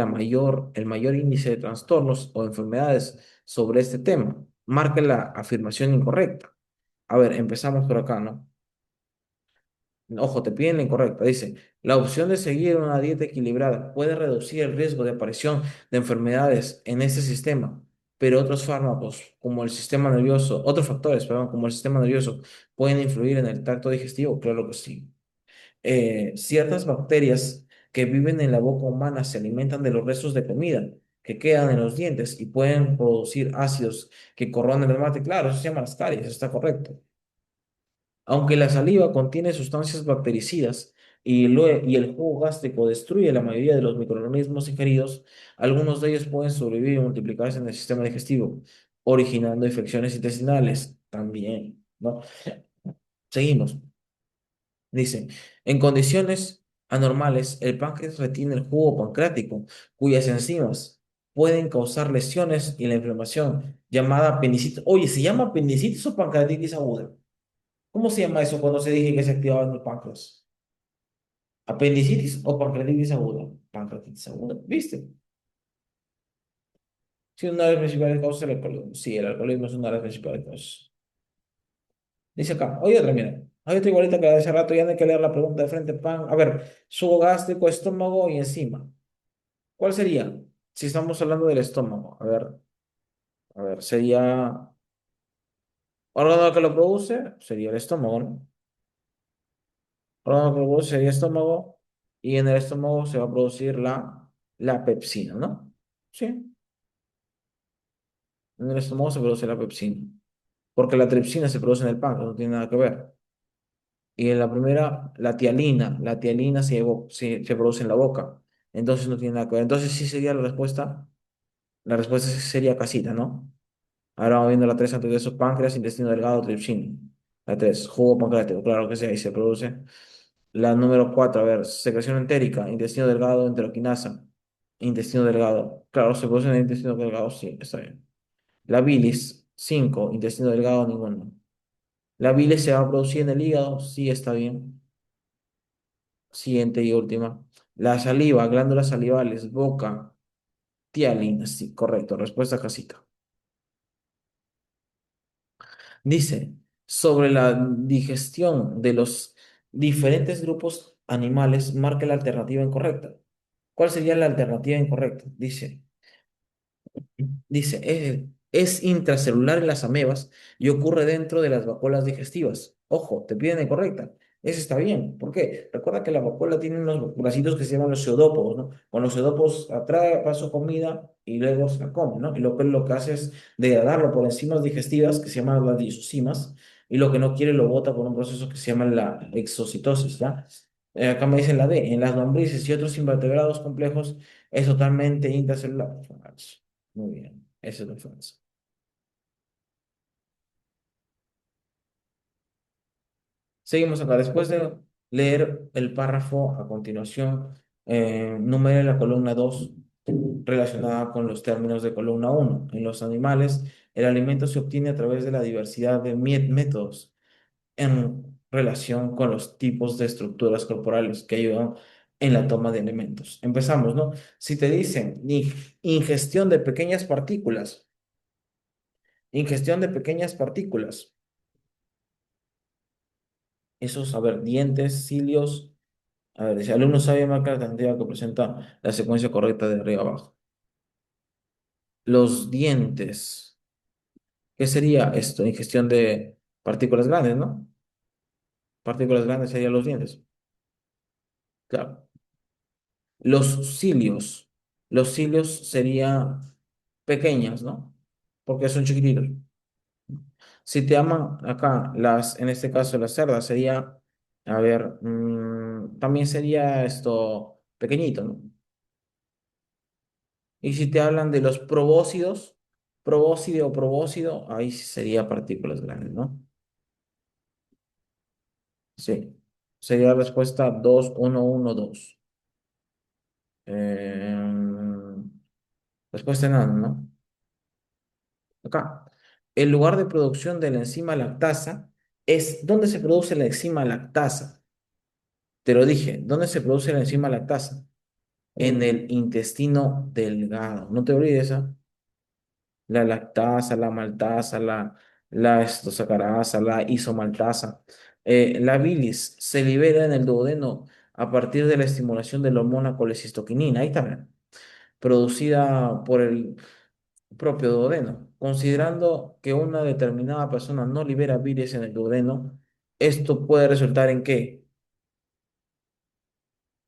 mayor índice de trastornos o enfermedades sobre este tema. Marca la afirmación incorrecta. A ver, empezamos por acá, ¿no? Ojo, te piden la incorrecta. Dice, la opción de seguir una dieta equilibrada puede reducir el riesgo de aparición de enfermedades en este sistema, pero otros fármacos, como el sistema nervioso, otros factores, perdón, como el sistema nervioso, pueden influir en el tracto digestivo. Claro que sí. Ciertas bacterias que viven en la boca humana se alimentan de los restos de comida que quedan en los dientes y pueden producir ácidos que corroen el mate. Claro, eso se llama las caries, está correcto. Aunque la saliva contiene sustancias bactericidas y el jugo gástrico destruye la mayoría de los microorganismos ingeridos, algunos de ellos pueden sobrevivir y multiplicarse en el sistema digestivo, originando infecciones intestinales también, ¿no? Seguimos. Dice, en condiciones anormales, el páncreas retiene el jugo pancreático, cuyas enzimas pueden causar lesiones y la inflamación, llamada apendicitis. Oye, ¿se llama apendicitis o pancreatitis aguda? ¿Cómo se llama eso cuando se dije que se activaba en el páncreas? ¿Apendicitis o pancreatitis aguda? Pancreatitis aguda, ¿viste? Sí, una de las principales causas del alcoholismo. Sí, el alcoholismo es una de las principales causas. Dice acá, oye otra, mira. Hay otra igualita que hace rato, ya no hay que leer la pregunta de frente, pan. A ver, sugo gástrico, estómago y enzima. ¿Cuál sería? Si estamos hablando del estómago. A ver, sería órgano que lo produce, sería el estómago, ¿no? Órgano que lo produce sería estómago y en el estómago se va a producir la pepsina, ¿no? Sí, en el estómago se produce la pepsina, porque la tripsina se produce en el páncreas, no tiene nada que ver. Y en la primera, la tialina se produce en la boca, entonces no tiene nada que ver. Entonces sí sería la respuesta sí sería casita, ¿no? Ahora vamos viendo la 3 antes de eso, páncreas, intestino delgado, tripsina. La 3 jugo pancreático, claro que sí, ahí se produce. La número 4 a ver, secreción entérica, intestino delgado, enteroquinasa, intestino delgado. Claro, se produce en el intestino delgado, sí, está bien. La bilis, 5 intestino delgado, ninguno. La bilis se va a producir en el hígado, sí, está bien. Siguiente y última. La saliva, glándulas salivales, boca, tialina, sí, correcto. Respuesta casita. Dice, sobre la digestión de los diferentes grupos animales, marca la alternativa incorrecta. ¿Cuál sería la alternativa incorrecta? Dice, es intracelular en las amebas y ocurre dentro de las vacuolas digestivas. Ojo, te piden incorrecta. Ese está bien. ¿Por qué? Recuerda que la vacuola tiene unos bracitos que se llaman los pseudópodos, ¿no? Con los pseudópodos atrae, pasa comida y luego se la come, ¿no? Y lo que hace es degradarlo por enzimas digestivas que se llaman las lisosimas y lo que no quiere lo bota por un proceso que se llama la exocitosis, ¿ya? Acá me dicen la D. En las lombrices y otros invertebrados complejos es totalmente intracelular. Falso. Muy bien, esa es la frase. Seguimos acá. Después de leer el párrafo a continuación, numere la columna 2 relacionada con los términos de columna uno. En los animales, el alimento se obtiene a través de la diversidad de métodos en relación con los tipos de estructuras corporales que ayudan. en la toma de elementos. Empezamos, ¿no? Si te dicen ingestión de pequeñas partículas, ingestión de pequeñas partículas, esos, a ver, dientes, cilios, a ver, si el alumno sabe marcar la alternativa que presenta la secuencia correcta de arriba abajo. Los dientes, ¿qué sería esto? Ingestión de partículas grandes, ¿no? Partículas grandes serían los dientes. Claro. Los cilios serían pequeñas, ¿no? Porque son chiquititos. Si te aman acá, en este caso las cerdas, sería, a ver, también sería esto pequeñito, ¿no? Y si te hablan de los probóscidos, probóscide o probóscido, ahí sí sería partículas grandes, ¿no? Sí. Sería la respuesta 2112. Respuesta nada, ¿no? Acá. El lugar de producción de la enzima lactasa es, ¿dónde se produce la enzima lactasa? Te lo dije, ¿dónde se produce la enzima lactasa? En el intestino delgado. No te olvides, ¿ah? La lactasa, la maltasa, la estosacarasa, la isomaltasa. La bilis se libera en el duodeno a partir de la estimulación de la hormona colecistoquinina. Ahí también, producida por el propio duodeno. Considerando que una determinada persona no libera bilis en el duodeno, esto puede resultar en qué?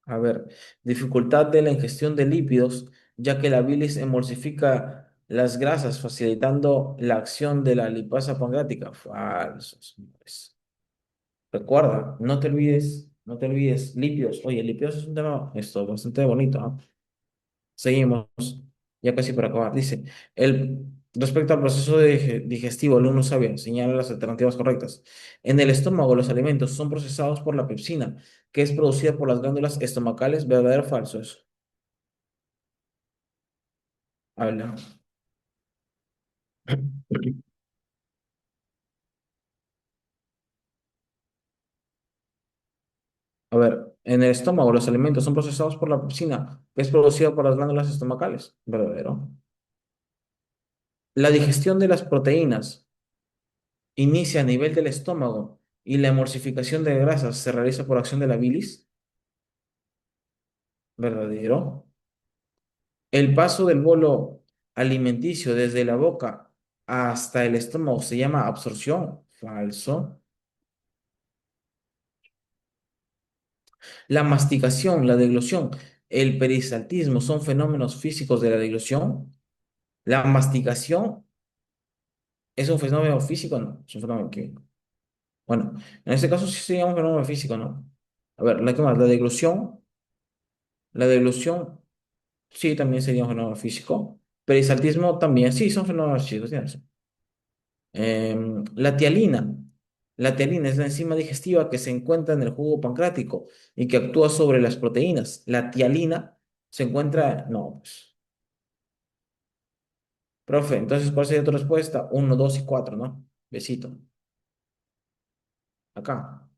A ver, dificultad de la ingestión de lípidos, ya que la bilis emulsifica las grasas, facilitando la acción de la lipasa pancreática. Falso, señores. Recuerda, no te olvides, lípidos. Oye, lípidos es un tema esto, bastante bonito, ¿ah? Seguimos, ya casi para acabar. Dice, respecto al proceso digestivo, el uno sabe, señala las alternativas correctas. En el estómago, los alimentos son procesados por la pepsina, que es producida por las glándulas estomacales. ¿Verdadero o falso eso? Habla. A ver, en el estómago, los alimentos son procesados por la pepsina, que es producida por las glándulas estomacales. ¿Verdadero? La digestión de las proteínas inicia a nivel del estómago y la emulsificación de grasas se realiza por acción de la bilis. ¿Verdadero? El paso del bolo alimenticio desde la boca hasta el estómago se llama absorción. Falso. La masticación, la deglución, el peristaltismo son fenómenos físicos de la deglución. La masticación es un fenómeno físico, no, es un fenómeno químico. Bueno, en este caso sí sería un fenómeno físico, ¿no? A ver, ¿qué más? La deglución sí también sería un fenómeno físico. Peristaltismo también, sí, son fenómenos físicos, tienes razón. La tialina. La tialina es la enzima digestiva que se encuentra en el jugo pancreático y que actúa sobre las proteínas. La tialina se encuentra. No, pues. Profe, entonces, ¿cuál sería tu respuesta? Uno, dos y cuatro, ¿no? Besito. Acá.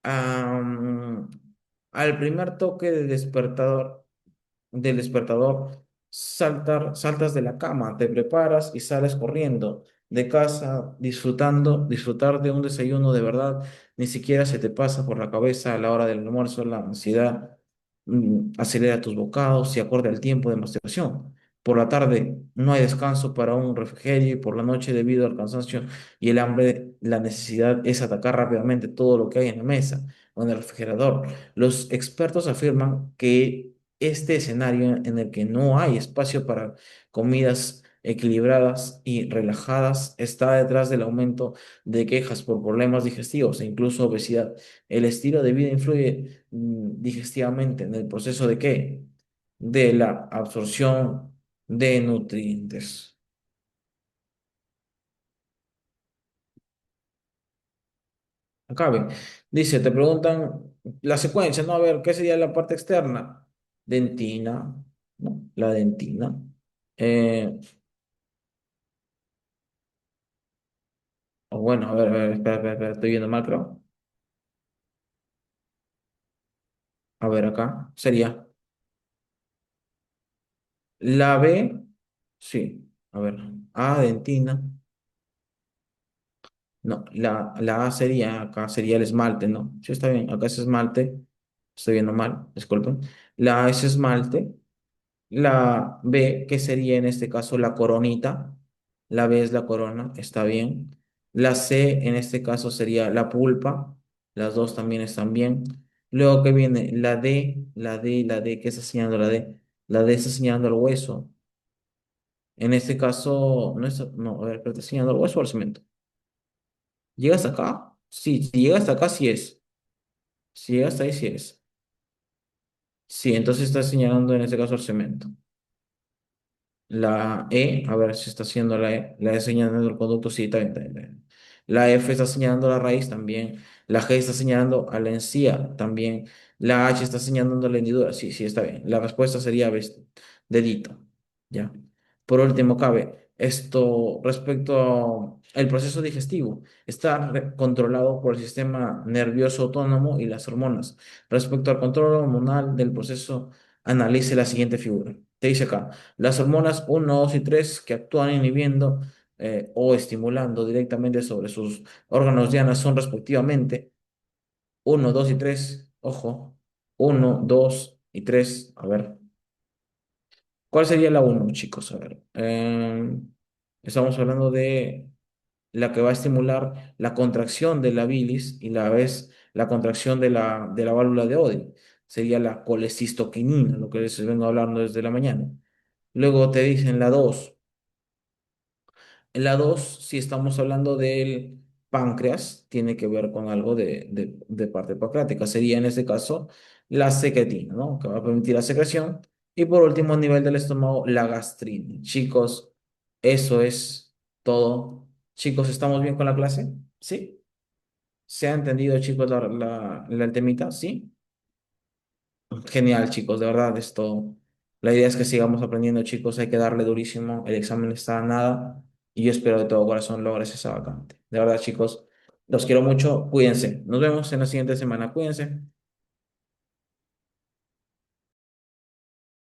Am, Al primer toque del despertador, saltas de la cama, te preparas y sales corriendo de casa, disfrutar de un desayuno de verdad, ni siquiera se te pasa por la cabeza a la hora del almuerzo, la ansiedad acelera tus bocados y acorde al tiempo de masturbación. Por la tarde no hay descanso para un refrigerio y por la noche debido al cansancio y el hambre, la necesidad es atacar rápidamente todo lo que hay en la mesa o en el refrigerador. Los expertos afirman que este escenario en el que no hay espacio para comidas equilibradas y relajadas está detrás del aumento de quejas por problemas digestivos e incluso obesidad. El estilo de vida influye digestivamente en el proceso de qué? De la absorción de nutrientes. Acabe. Dice, te preguntan la secuencia, ¿no? A ver, ¿qué sería la parte externa? Dentina, ¿no? La dentina. Eh, o bueno, a ver, espera, espera, espera, estoy viendo mal, creo. A ver, acá sería la B, sí, a ver, A, dentina. No, la A sería, acá sería el esmalte, ¿no? Sí, está bien, acá es esmalte, estoy viendo mal, disculpen. La A es esmalte, la B, que sería en este caso la coronita, la B es la corona, está bien. La C en este caso sería la pulpa, las dos también están bien. Luego que viene la D, ¿qué está señalando la D? La D está señalando el hueso. En este caso, no está, no, a ver, pero está señalando el hueso o el cemento. ¿Llega hasta acá? Sí, si llega hasta acá, sí es. Si llega hasta ahí, sí es. Sí, entonces está señalando en este caso el cemento. La E, a ver si está haciendo la E. La E señalando el conducto, sí, está bien, está bien, está bien. La F está señalando la raíz también. La G está señalando a la encía también. La H está señalando la hendidura. Sí, sí, está bien. La respuesta sería dedito. Ya. Por último, cabe esto respecto al proceso digestivo. Está controlado por el sistema nervioso autónomo y las hormonas. Respecto al control hormonal del proceso, analice la siguiente figura. Te dice acá. Las hormonas uno 2 y 3 que actúan inhibiendo o estimulando directamente sobre sus órganos dianas son respectivamente uno 2 y 3. Ojo, uno 2 y 3. A ver, ¿cuál sería la uno, chicos? A ver, estamos hablando de la que va a estimular la contracción de la bilis y la vez la contracción de la válvula de Oddi. Sería la colecistoquinina, lo que les vengo hablando desde la mañana. Luego te dicen la 2. En la 2, si estamos hablando del páncreas, tiene que ver con algo de parte pancreática. Sería en este caso la secretina, ¿no? Que va a permitir la secreción. Y por último, a nivel del estómago, la gastrina. Chicos, eso es todo. Chicos, ¿estamos bien con la clase? ¿Sí? ¿Se ha entendido, chicos, el temita? ¿Sí? Genial, chicos, de verdad, esto. La idea es que sigamos aprendiendo, chicos. Hay que darle durísimo. El examen está a nada y yo espero de todo corazón logres esa vacante. De verdad, chicos, los quiero mucho. Cuídense. Nos vemos en la siguiente semana. Cuídense.